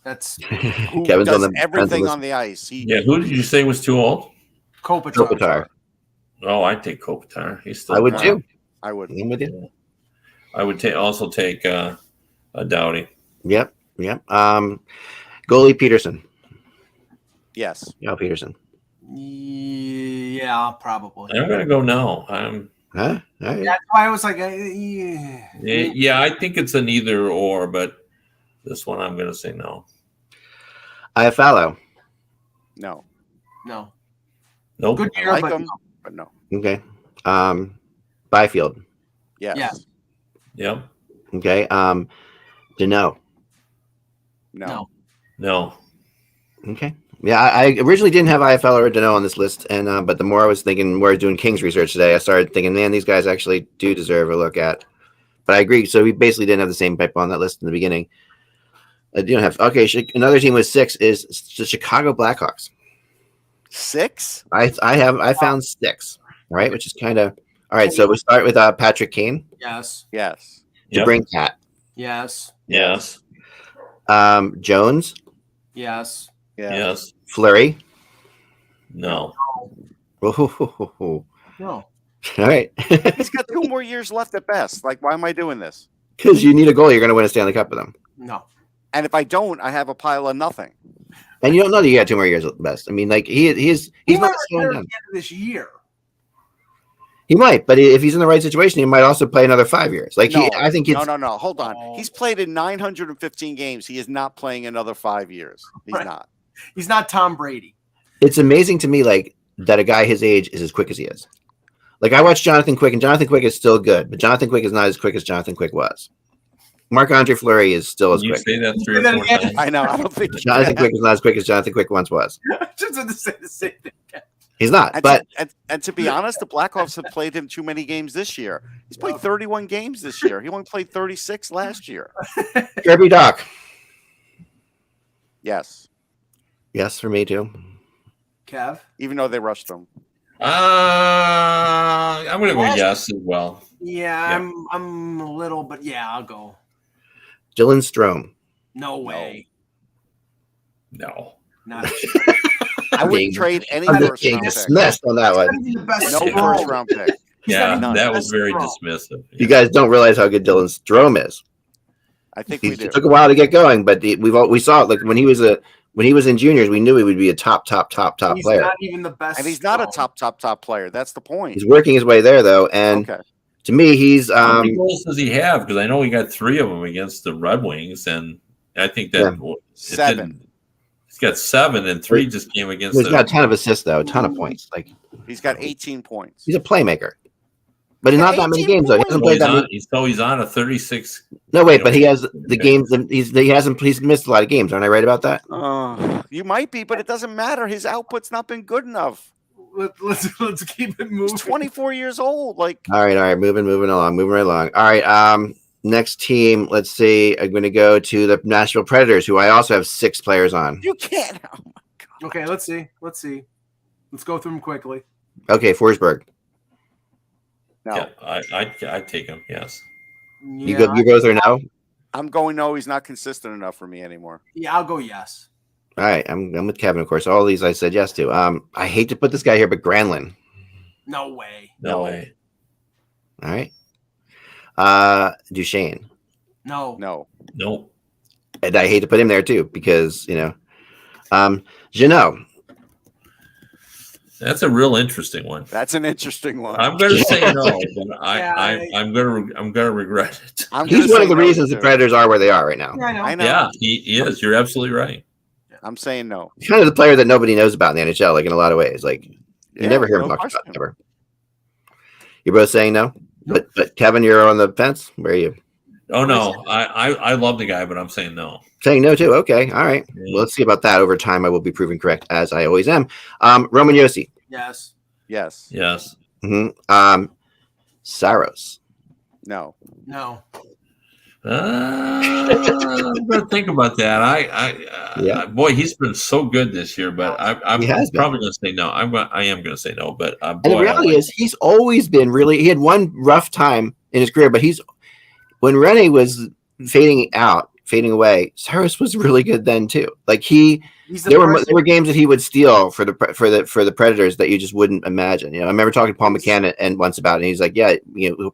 That's Who Kevin's does on the everything defensive on the ice. Who did you say was too old? Kopitar. Oh, I'd take Kopitar. He's still. I would too. I would. I'm with you. I would also take a Doughty. Yep. Goalie Peterson. Yes. Yeah, Peterson. Yeah, probably. I'm going to go no. Huh? All right. That's why I was like, yeah. Yeah, I think it's an either or, but this one I'm going to say no. Iafallo. No. No. Nope. Good I year, like but him, no. but no. Okay. Byfield. Yes. Yeah. Yep. Okay. Deneau. No. No. Okay. Yeah, I originally didn't have IFL or Deneau on this list, and but the more I was thinking, more doing Kings research today, I started thinking, man, these guys actually do deserve a look at. But I agree. So we basically didn't have the same people on that list in the beginning. I don't have. Okay, another team with 6 is the Chicago Blackhawks. 6? I found 6. All right, which is kind of all right. So we start with Patrick Kane. Yes. Yes. DeBrincat. Yes. Yes. Jones. Yes. Yeah. Yes. Fleury. No. All No. right. He's got 2 more years left at best. Like, why am I doing this? Because you need a goal, you're going to win a Stanley Cup with them. No. And if I don't, I have a pile of nothing. And you don't know that you got 2 more years at best. I mean, like he's He not might slowing retire at down. the end of this year. He might, but if he's in the right situation, he might also play another 5 years. Like No. I think it's No. Hold on. Oh. He's played in 915 games. He is not playing another 5 years. He's Right. not. He's not Tom Brady. it's amazing to me, like that a guy his age is as quick as he is. Like I watched Jonathan Quick, and Jonathan Quick is still good, but Jonathan Quick is not as quick as Jonathan Quick was. Marc-Andre Fleury is still as You quick. say that 3 Say or that 4 again. times. I know. I don't think Jonathan Quick is not as quick as Jonathan Quick once was. Just want to say the same thing. He's not. And, But and to be honest, the Blackhawks have played him too many games this year. He's played 31 games this year. He only played 36 last year. Kirby Doc. Yes. Yes, for me too. Kev? Even though they rushed him. I'm going to go yes as well. Yeah, Yeah. I'm a little, but yeah, I'll go. Dylan Strome. No way. No. Not I wouldn't trade any I'm just first getting round pick. dismissed on that one. the best No throw. first round pick. Yeah, not even that the was best very throw. dismissive. You guys don't realize how good Dylan Strome is. I think we do. It took a while to get going, but we saw it. Like when he was in juniors, we knew he would be a top player. He's not even the best, and he's not a top player. That's the point. He's working his way there, though, and to me, he's. How many goals does he have? Because I know he got 3 of them against the Red Wings, and I think that 7. He's got 7, and 3 just came against. He's got a ton of assists, though, a ton of points. Like he's got 18 points. He's a playmaker, but in not that many games though. He hasn't played that many. So he's on a 36. No, wait, but he has the games. He's missed a lot of games. Aren't I right about that? You might be, but it doesn't matter. His output's not been good enough. Let's keep it moving. He's 24 years old. Like all right, moving right along. All right, next team. Let's see. I'm going to go to the Nashville Predators, who I also have 6 players on. You can't. Oh my God. Okay, let's see. Let's go through them quickly. Okay, Forsberg. No, yeah, I'd take him. Yes. Yeah, You both are no. I'm going no. He's not consistent enough for me anymore. Yeah, I'll go yes. All right, I'm with Kevin, of course. All these I said yes to. I hate to put this guy here, but Granlund. No way. No way. All right. Duchesne. No. Nope. And I hate to put him there too because Jeannot. That's a real interesting one. That's an interesting one. I'm going to say no, but I'm going to regret it. He's one of the reasons the Predators are where they are right now. Yeah, I know. Yeah, he is. You're absolutely right. I'm saying no. He's kind of the player that nobody knows about in the NHL, like in a lot of ways. Like you never hear him talk about ever. You're both saying no? But Kevin, you're on the fence? Where are you? Oh no. I love the guy, but I'm saying no. Saying no too. Okay. All right. Yeah. Well, let's see about that. Over time, I will be proven correct, as I always am. Roman Josi. Yes. Yes. Mm-hmm. Saros. No. I'm going to think about that. Boy, he's been so good this year, but I'm probably going to say no. I am going to say no, but and the reality is, he's always been really. He had one rough time in his career, but when Rene was fading away, Saros was really good then too. Like there were games that he would steal for the Predators that you just wouldn't imagine. I remember talking to Paul McCann and once about it. And he's like, yeah,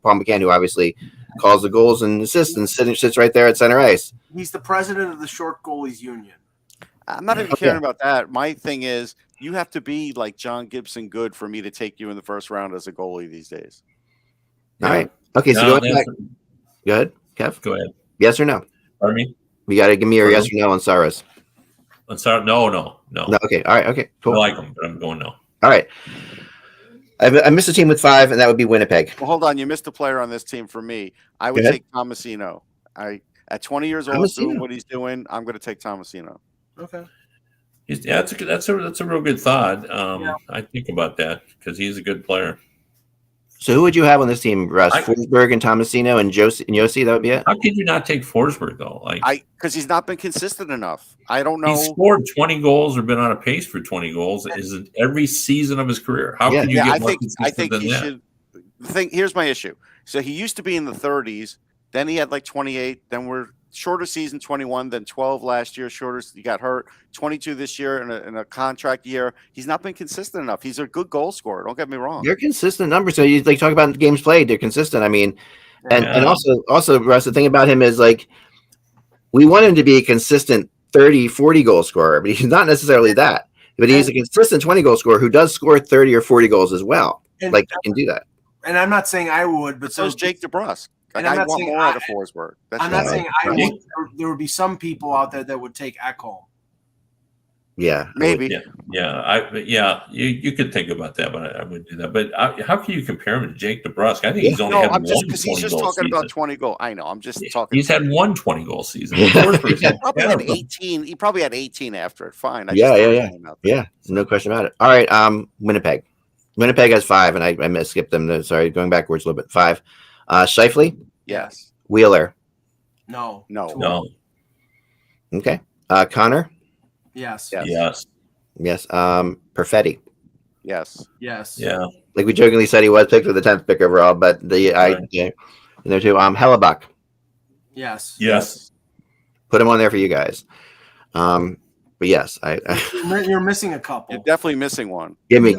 Paul McCann, who obviously calls the goals and assists and sits right there at center ice. He's the president of the Short Goalies Union. I'm not even caring about that. My thing is, you have to be like John Gibson good for me to take you in the first round as a goalie these days. All right. Okay, so going back. Go ahead, Kev. Go ahead. Yes or no? Pardon me? You got to give me your yes or no on Saros. I'm sorry. No. Okay. All right. Okay. Cool. I like him, but I'm going no. All right. I missed a team with 5, and that would be Winnipeg. Well, hold on. You missed a player on this team for me. I would take Tomasino. At 20 years old, doing what he's doing, I'm going to take Tomasino. Okay. That's a real good thought. I think about that because he's a good player. So who would you have on this team, Russ? Forsberg and Tomasino and Josi? That would be it. How could you not take Forsberg though? Because he's not been consistent enough. I don't know. He scored 20 goals or been on a pace for 20 goals is every season of his career. How can you get more consistent than that? Here's my issue. So he used to be in the 30s. Then he had like 28. Then we're shorter season 21. Then 12 last year. Shorter. He got hurt. 22 this year in a contract year. He's not been consistent enough. He's a good goal scorer. Don't get me wrong. They're consistent numbers. So you talk about games played. They're consistent. I mean, and also Russ, the thing about him is like we want him to be a consistent 30, 40 goal scorer, but he's not necessarily that. But he's a consistent 20 goal scorer who does score 30 or 40 goals as well. He can do that. And I'm not saying I would, but so is Jake DeBrusk. And I'm not want saying more out of Forsberg. I'm not saying I would. There would be some people out there that would take Ekholm. Yeah, maybe. You could think about that, but I wouldn't do that. But how can you compare him to Jake DeBrusk? I think he's only had one 20 goal season. He's just talking about 20 goal. I know. I'm just talking. He's had one 20 goal season. He probably had 18. He probably had 18 after it. Fine. Yeah. No question about it. All right. Winnipeg. Winnipeg has 5, and I skipped them. Sorry, going backwards a little bit. 5. Scheifele. Yes. Wheeler. No. Okay. Connor. Yes. Perfetti. Yes. Yeah. Like we jokingly said, he was picked with the 10th pick overall, but in there too. Hellebuck. Yes. Put him on there for you guys. But yes, You're missing a couple. You're definitely missing one. Give me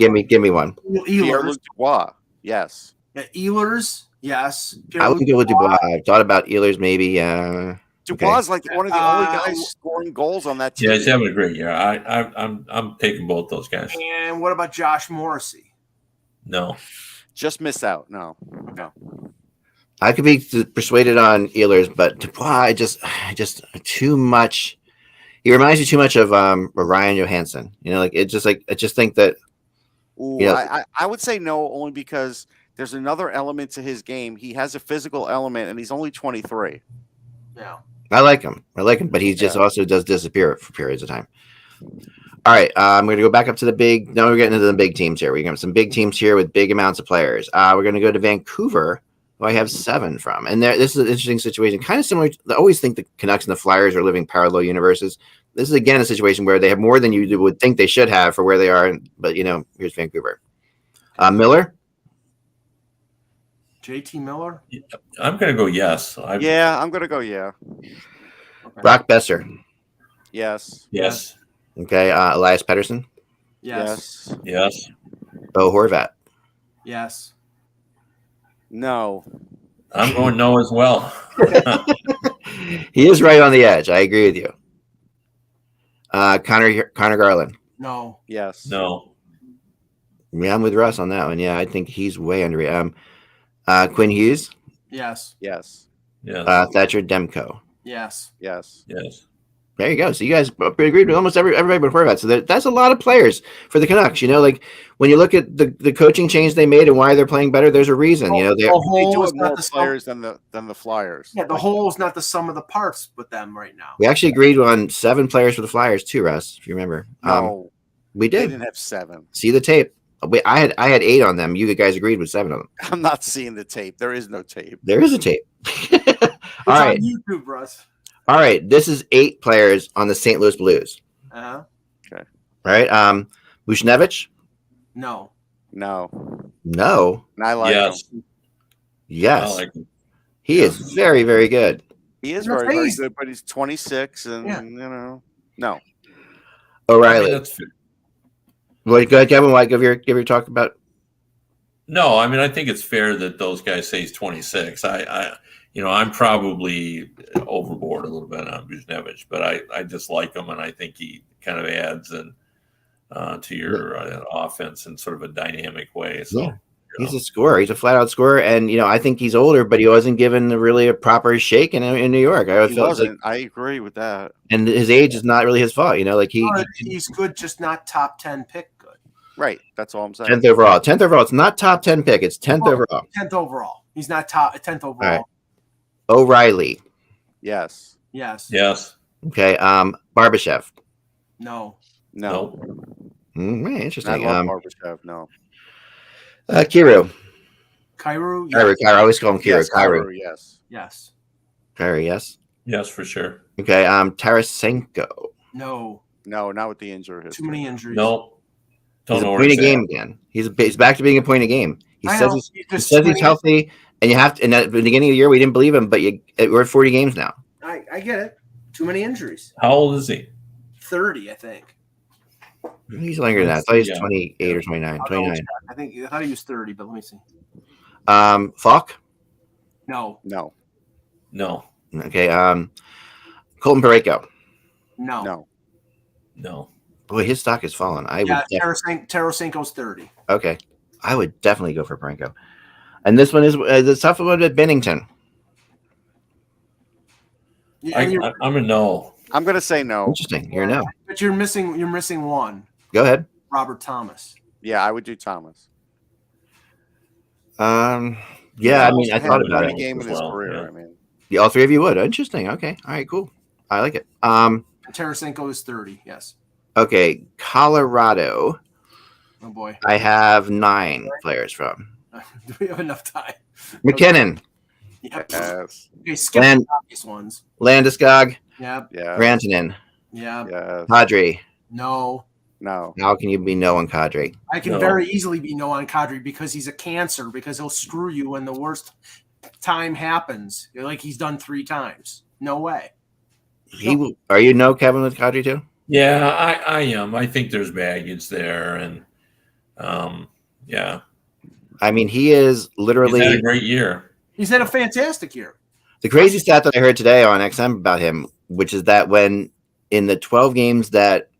one. Ehlers. Dubois. Yes. Ehlers. Yes. I would go with Dubois. I thought about Ehlers maybe. Dubois like one of the only guys scoring goals on that team. Yeah, he's having a great year. I'm taking both those guys. And what about Josh Morrissey? No. Just miss out. No. I could be persuaded on Ehlers, but Dubois, I just too much. He reminds me too much of Ryan Johansson. I just think that. Ooh, I would say no, only because there's another element to his game. He has a physical element, and he's only 23. Yeah. I like him, but he just also does disappear for periods of time. All right, I'm going to go back up to the big. Now we're getting into the big teams here. We got some big teams here with big amounts of players. We're going to go to Vancouver, who I have 7 from. And this is an interesting situation, kind of similar. I always think the Canucks and the Flyers are living parallel universes. This is, again, a situation where they have more than you would think they should have for where they are. But, here's Vancouver. Miller? JT Miller? I'm going to go yes. I'm going to go yeah. Okay. Brock Besser? Yes. Yes. Okay. Elias Pettersson? Yes. Yes. Bo Horvat? Yes. No. I'm going no as well. He is right on the edge. I agree with you. Connor Garland? No. Yes. No. Yeah, I'm with Russ on that one. Yeah, I think he's way underrated. Quinn Hughes? Yes. Yes. Yes. Thatcher Demko? Yes. Yes. Yes. There you go. So you guys agreed with almost everybody before that. So that's a lot of players for the Canucks. Like when you look at the coaching change they made and why they're playing better, there's a reason. They do have more players than the Flyers. Yeah, the whole is not the sum of the parts with them right now. We actually agreed on 7 players for the Flyers too, Russ, if you remember. No, we did. They didn't have 7. See the tape. Wait, I had 8 on them. You guys agreed with 7 of them. I'm not seeing the tape. There is no tape. There is a tape. All right. On YouTube, Russ. All right. This is 8 players on the St. Louis Blues. Uh-huh. Okay. All right. Bushnevich? No. No. I like him. Yes. I like him. He is very, very good. He is very, very good, but he's 26 and, no. O'Reilly. That's fair. Well, go ahead, Kevin. Why give your talk about? No, I think it's fair that those guys say he's 26. I'm probably overboard a little bit on Bushnevich, but I just like him, and I think he kind of adds to your offense in sort of a dynamic way. So yeah. He's a scorer. He's a flat-out scorer, and I think he's older, but he wasn't given really a proper shake in New York. He wasn't. I agree with that. And his age is not really his fault. He's good, just not top 10 pick good. Right. That's all I'm saying. 10th overall. 10th overall. It's not top 10 pick. It's 10th overall. 10th overall. He's not top 10th overall. Right. O'Reilly. Yes. Okay. Barbashev. No. Interesting. I love Barbashev. No. Kyrou. Kyrou. Yes. I always call him Kyrou. Yes, Kyrou. Yes. Kyrou. Yes. Yes, for sure. Okay. Tarasenko. No, not with the injury. Too many injuries. No. He's a point a game again. He's back to being a point a game. He says he's healthy, and you have to. And at the beginning of the year, we didn't believe him, but we're at 40 games now. I get it. Too many injuries. How old is he? 30, I think. He's younger than that. I thought he was 28 or 29. 29. I thought he was 30, but let me see. Falk? No. Okay. Colton Parayko? No. Boy, his stock has fallen. Tarasenko's 30. Okay. I would definitely go for Parayko. And this one is the tough one at Bennington. Yeah, I'm a no. I'm going to say no. Interesting. You're a no. But you're missing one. Go ahead. Robert Thomas. Yeah, I would do Thomas. Yeah, I thought about it. Game in his career. Yeah, all 3 of you would. Interesting. Okay. All right, cool. I like it. Tarasenko is 30, yes. Okay, Colorado. Oh boy. I have 9 players from. Do we have enough time? McKinnon. Yep. Yes. Okay, skip the obvious ones. Landeskog. Yep. Yeah. Rantanen. Yeah. Yes. Kadri. No. How can you be no on Kadri? I can very easily be no on Kadri because he's a cancer, because he'll screw you when the worst time happens. Like he's done 3 times. No way. Are you no, Kevin, with Kadri too? Yeah, I am. I think there's baggage there, and yeah. He is literally he's had a great year. He's had a fantastic year. The crazy stat that I heard today on XM about him, which is that when in the 12 games that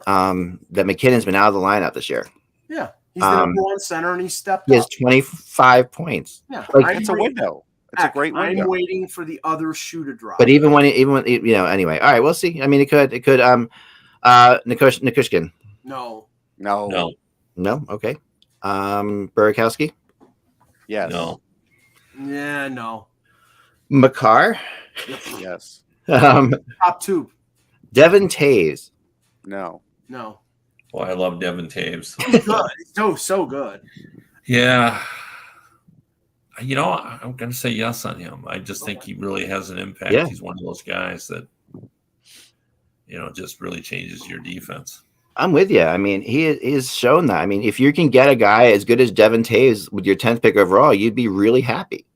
McKinnon's been out of the lineup this year, Yeah, he's the number one center, and he stepped he has up. 25 points. Yeah, It's a window. It's a great window. I'm waiting for the other shoe to drop. But even when anyway, all right, we'll see. I mean, it could Nikushkin. No. Okay. Burakovsky. Yes. No. Yeah, no. Makar. Yes. Top two. Devin Taves. No. Well, I love Devin Taves. He's good. So good. Yeah. I'm going to say yes on him. I just think he really has an impact. Yeah. He's one of those guys that, just really changes your defense. I'm with you. I mean, he is shown that. I mean, if you can get a guy as good as Devin Taves with your 10th pick overall, you'd be really happy.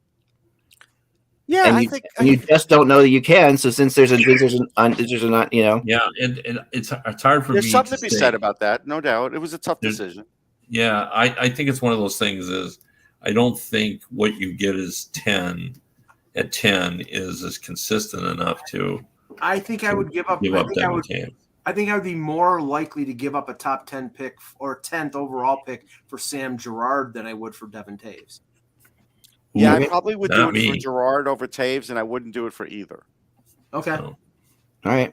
Yeah, and you just don't know that you can. So since there's not, Yeah, and it's hard for me. There's something to be said about that, no doubt. It was a tough decision. Yeah, I think it's one of those things. Is I don't think what you get is 10 at 10 is as consistent enough to. I think I would give up. I think I would be more likely to give up a top 10 pick or 10th overall pick for Sam Girard than I would for Devin Taves. Yeah, I probably would do it for Girard over Taves, and I wouldn't do it for either. Okay. So. All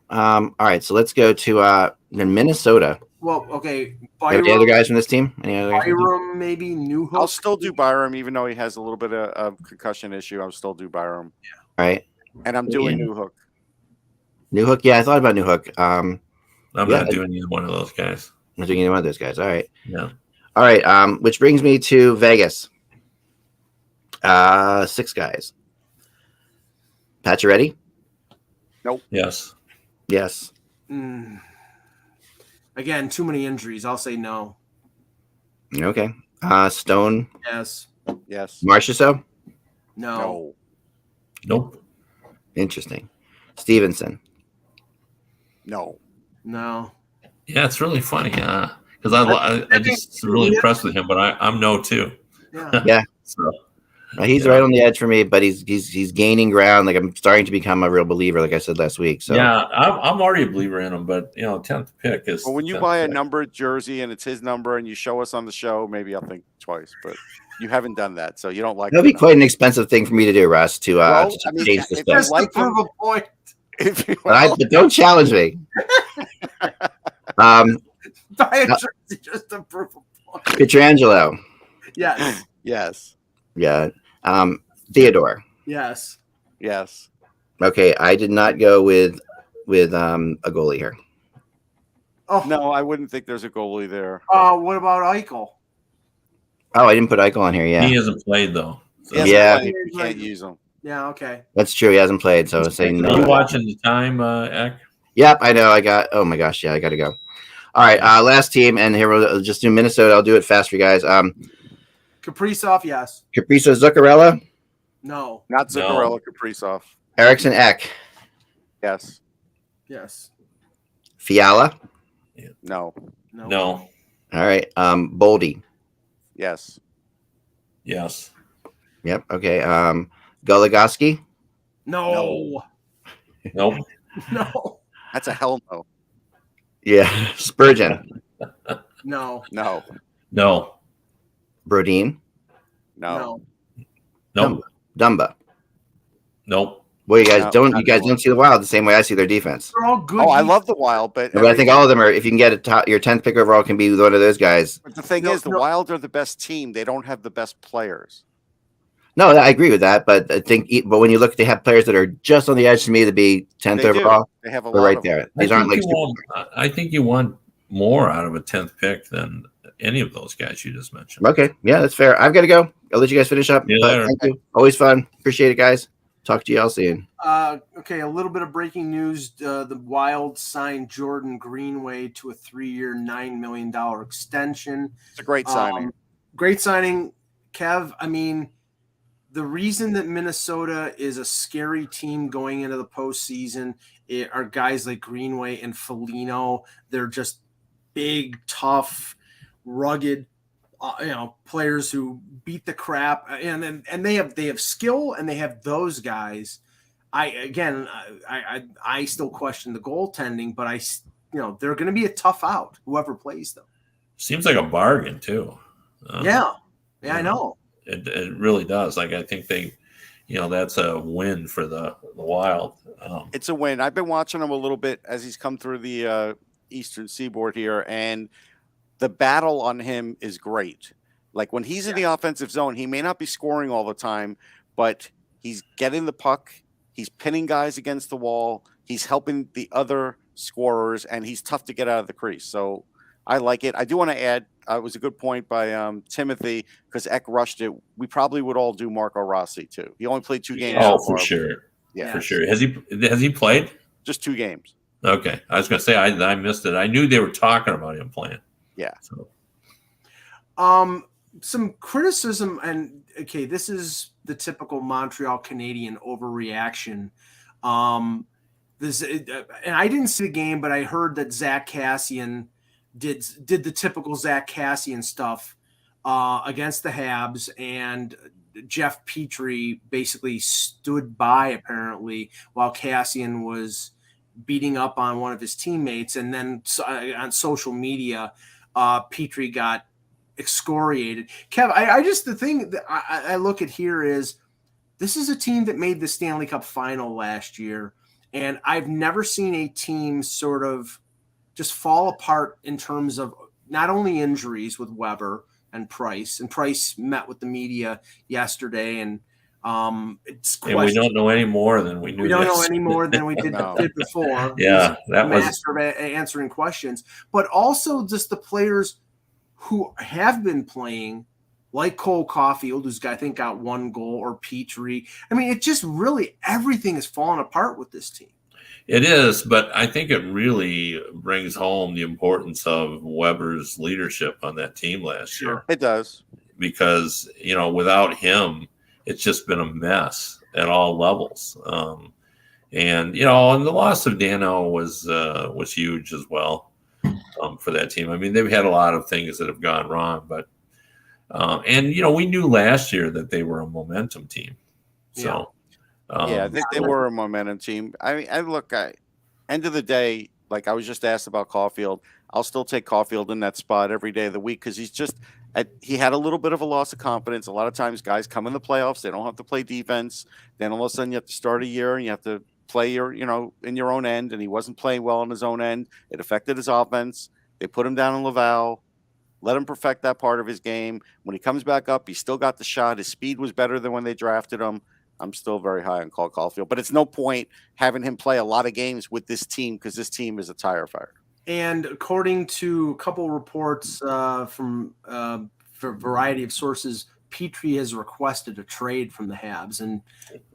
right. So let's go to Minnesota. Well, okay. Byram, any other guys from this team? Byram, maybe Newhook. I'll still do Byram, even though he has a little bit of concussion issue. I'll still do Byram. Yeah. All right. And I'm doing Newhook. Newhook, yeah, I thought about Newhook. I'm not doing either one of those guys. I'm not doing either one of those guys. All right. Yeah. All right. Which brings me to Vegas. 6 guys. Pacioretty? Nope. Yes. Again, too many injuries. I'll say no. Okay. Stone? Yes. Marchessault? No. Nope. Interesting. Stevenson? No. Yeah, it's really funny because I just really impressed with him, but I'm no too. Yeah. So. He's right on the edge for me, but he's gaining ground. Like I'm starting to become a real believer, like I said last week. So yeah, I'm already a believer in him, but 10th pick is. Well, when you buy a numbered jersey and it's his number, and you show us on the show, maybe I'll think twice. But you haven't done that, so you don't like. That'll be quite an expensive thing for me to do, Russ. To change the stuff. Just to prove a point. But don't challenge me. Buy a jersey just to prove a point. Pietrangelo. Yes. Yeah. Theodore. Yes. Okay, I did not go with a goalie here. Oh no, I wouldn't think there's a goalie there. What about Eichel? Oh, I didn't put Eichel on here. Yeah, he hasn't played though. So. You can't use him. Yeah. Okay. That's true. He hasn't played, so I was saying no. Are you watching the time, Eck? Yep, I know. Oh my gosh, yeah, I got to go. All right, last team, and here we'll just do Minnesota. I'll do it fast for you guys. Kaprizov, yes. Kaprizov, Zuccarello? No. Not Zuccarello, Kaprizov. Eriksson, Ek? Yes. Fiala? No. No. All right. Boldy? Yes. Yep. Okay. Goligoski? No. Nope. No. That's a hell no. Yeah. Spurgeon? No. Brodin? No. Dumba? Nope. Well, you guys don't see the Wild the same way I see their defense. They're all good. Oh, I love the Wild, but I think all of them are. If you can get your 10th pick overall, can be one of those guys. But the thing is, the Wild are the best team. They don't have the best players. No, I agree with that, but but when you look, they have players that are just on the edge to me to be 10th overall. They have a lot right there. These aren't like. I think you want more out of a 10th pick than any of those guys you just mentioned. Okay, yeah, that's fair. I've got to go. I'll let you guys finish up. Thank you. Always fun. Appreciate it, guys. Talk to you all soon. Okay, a little bit of breaking news. The Wild signed Jordan Greenway to a 3-year, $9 million extension. It's a great signing. Great signing, Kev. I mean, the reason that Minnesota is a scary team going into the postseason are guys like Greenway and Foligno. They're just big, tough, rugged, players who beat the crap, and they have skill, and they have those guys. I still question the goaltending, but they're going to be a tough out, whoever plays them. Seems like a bargain too. Yeah, I know. It really does. Like, I think they, that's a win for the Wild. It's a win. I've been watching him a little bit as he's come through the Eastern Seaboard here, and the battle on him is great. Like, when he's in the offensive zone, he may not be scoring all the time, but he's getting the puck. He's pinning guys against the wall. He's helping the other scorers, and he's tough to get out of the crease. So I like it. I do want to add, it was a good point by Timothy, because Eck rushed it. We probably would all do Marco Rossi too. He only played 2 games. Oh, for sure. Yeah, for sure. Has he played? Just 2 games. Okay, I was going to say I missed it. I knew they were talking about him playing. Yeah. So. Some criticism, and okay, this is the typical Montreal Canadian overreaction. And I didn't see the game, but I heard that Zach Kassian did the typical Zach Kassian stuff against the Habs, and Jeff Petrie basically stood by apparently while Kassian was beating up on one of his teammates, and then on social media, Petrie got excoriated. Kev, the thing that I look at here is this is a team that made the Stanley Cup final last year, and I've never seen a team sort of just fall apart in terms of not only injuries with Weber and Price met with the media yesterday, and it's and we don't know any more than we knew. We don't know any more than we did before. Yeah, that was master of answering questions, but also just the players who have been playing, like Cole Caulfield, who's I think got 1 goal, or Petrie. I mean, it just really everything is falling apart with this team. It is, but I think it really brings home the importance of Weber's leadership on that team last year. It does. Because, without him, it's just been a mess at all levels. And the loss of Dano was huge as well for that team. I mean, they've had a lot of things that have gone wrong, but we knew last year that they were a momentum team. So. They were a momentum team. I mean, end of the day, like I was just asked about Caulfield, I'll still take Caulfield in that spot every day of the week, because he had a little bit of a loss of confidence. A lot of times guys come in the playoffs, they don't have to play defense. Then all of a sudden you have to start a year and you have to play in your own end, and he wasn't playing well on his own end. It affected his offense. They put him down in Laval, let him perfect that part of his game. When he comes back up, he still got the shot. His speed was better than when they drafted him. I'm still very high on Cole Caulfield, but it's no point having him play a lot of games with this team, because this team is a tire fire. And according to a couple reports from a variety of sources, Petrie has requested a trade from the Habs, and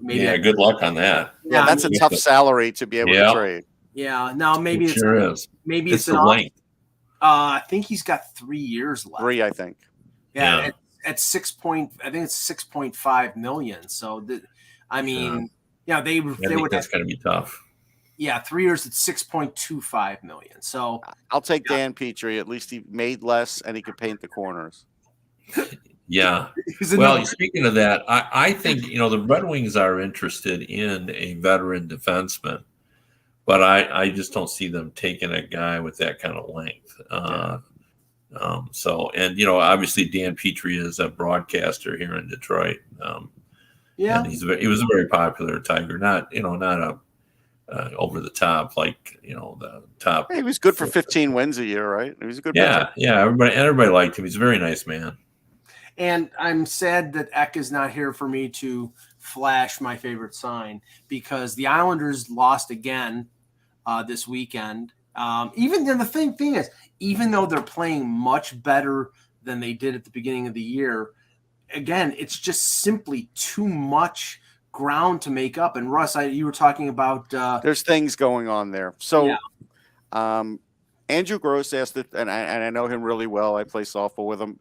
maybe good luck on that. Yeah, that's a tough salary to be able to trade. Yeah, now maybe maybe it's the length. I think he's got 3 years left. 3, I think. Yeah. At 6.5 million. So they would. That's going to be tough. Yeah, 3 years at 6.25 million. So I'll take Dan Petrie. At least he made less and he could paint the corners. Yeah. Well, speaking of that, I think the Red Wings are interested in a veteran defenseman, but I just don't see them taking a guy with that kind of length. Obviously Dan Petrie is a broadcaster here in Detroit. And he was a very popular Tiger, not a over the top, like the top. He was good for 15 wins a year, right? He was a good. Yeah, everybody liked him. He's a very nice man. And I'm sad that Eck is not here for me to flash my favorite sign, because the Islanders lost again this weekend. The thing is, even though they're playing much better than they did at the beginning of the year, again, it's just simply too much ground to make up. And Russ, you were talking about there's things going on there. So Andrew Gross asked it, and I know him really well. I play softball with him.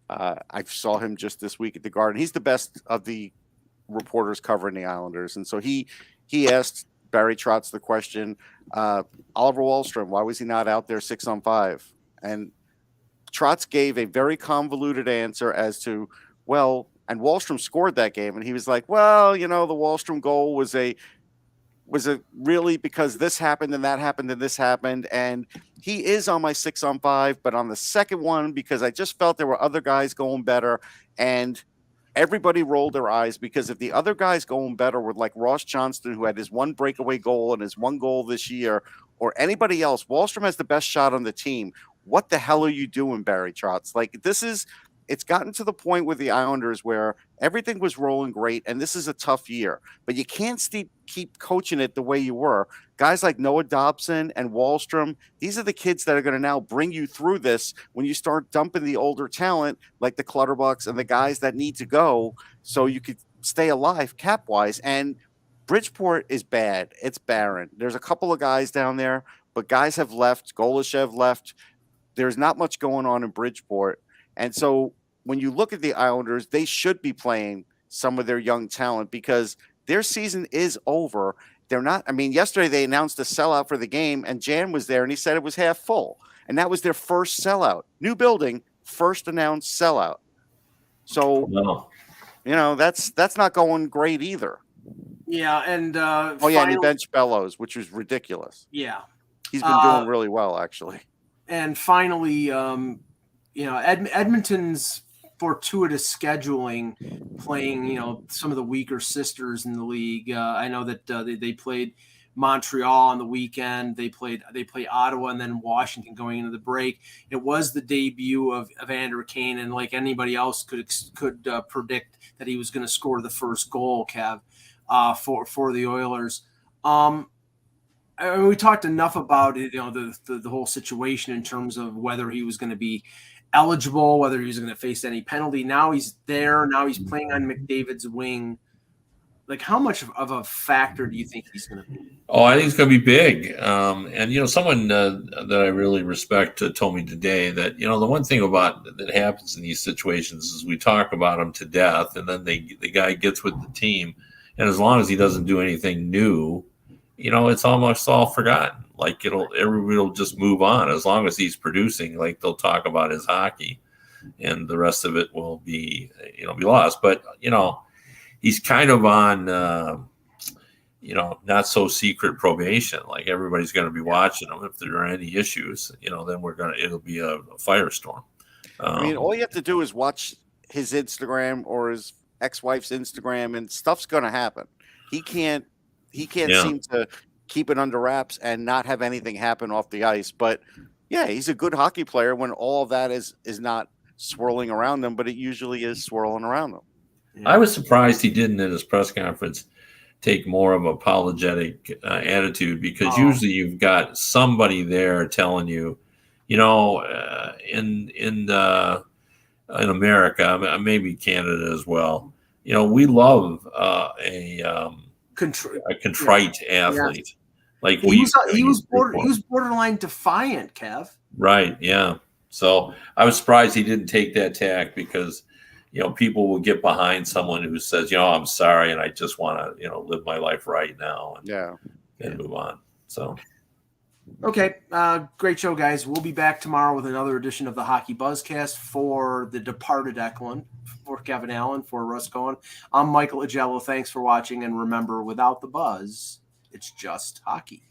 I saw him just this week at the Garden. He's the best of the reporters covering the Islanders, and so he asked Barry Trotz the question, Oliver Wahlstrom, why was he not out there 6-on-5? And Trotz gave a very convoluted answer as to, and Wahlstrom scored that game, and he was like, the Wahlstrom goal was a was it really because this happened and that happened and this happened? And he is on my 6 on 5, but on the second one, because I just felt there were other guys going better, and everybody rolled their eyes, because if the other guys going better were like Ross Johnston, who had his one breakaway goal and his one goal this year, or anybody else, Wahlstrom has the best shot on the team. What the hell are you doing, Barry Trotz? Like, it's gotten to the point with the Islanders where everything was rolling great, and this is a tough year, but you can't keep coaching it the way you were. Guys like Noah Dobson and Wahlstrom, these are the kids that are going to now bring you through this when you start dumping the older talent like the Clutterbucks and the guys that need to go so you could stay alive cap-wise. And Bridgeport is bad. It's barren. There's a couple of guys down there, but guys have left. Golashev left. There's not much going on in Bridgeport. And so when you look at the Islanders, they should be playing some of their young talent because their season is over. They're not. I mean, yesterday they announced a sellout for the game, and Jan was there, and he said it was half full. And that was their first sellout. New building, first announced sellout. So, that's not going great either. Yeah, and and he benched Bellows, which was ridiculous. Yeah. He's been doing really well, actually. And finally, Edmonton's fortuitous scheduling, playing, some of the weaker sisters in the league. I know that they played Montreal on the weekend. They play Ottawa and then Washington going into the break. It was the debut of Andrew Kane, and like anybody else could predict that he was going to score the first goal, Kev, for the Oilers. We talked enough about it, the whole situation in terms of whether he was going to be eligible, whether he was going to face any penalty. Now he's there. Now he's playing on McDavid's wing. Like, how much of a factor do you think he's going to be? Oh, I think it's going to be big. And someone that I really respect told me today that the one thing that happens in these situations is we talk about him to death, and then the guy gets with the team, and as long as he doesn't do anything new, it's almost all forgotten. Like everybody will just move on as long as he's producing. Like they'll talk about his hockey, and the rest of it will be lost. But he's kind of on not so secret probation. Like everybody's going to be watching him. If there are any issues, then it'll be a firestorm. All you have to do is watch his Instagram or his ex-wife's Instagram, and stuff's going to happen. He can't seem to keep it under wraps and not have anything happen off the ice. But yeah, he's a good hockey player when all of that is not swirling around him, but it usually is swirling around him. Yeah. I was surprised he didn't at his press conference take more of an apologetic attitude, because usually you've got somebody there telling you, in America, maybe Canada as well, we love a contrite athlete. Yeah. Like he was borderline defiant, Kev. Right. Yeah. So I was surprised he didn't take that tack, because people will get behind someone who says, I'm sorry, and I just want to live my life right now and move on. So okay, great show, guys. We'll be back tomorrow with another edition of the Hockey Buzzcast for the departed Eklund, for Kevin Allen, for Russ Cohen. I'm Michael Agello. Thanks for watching, and remember, without the buzz, it's just hockey.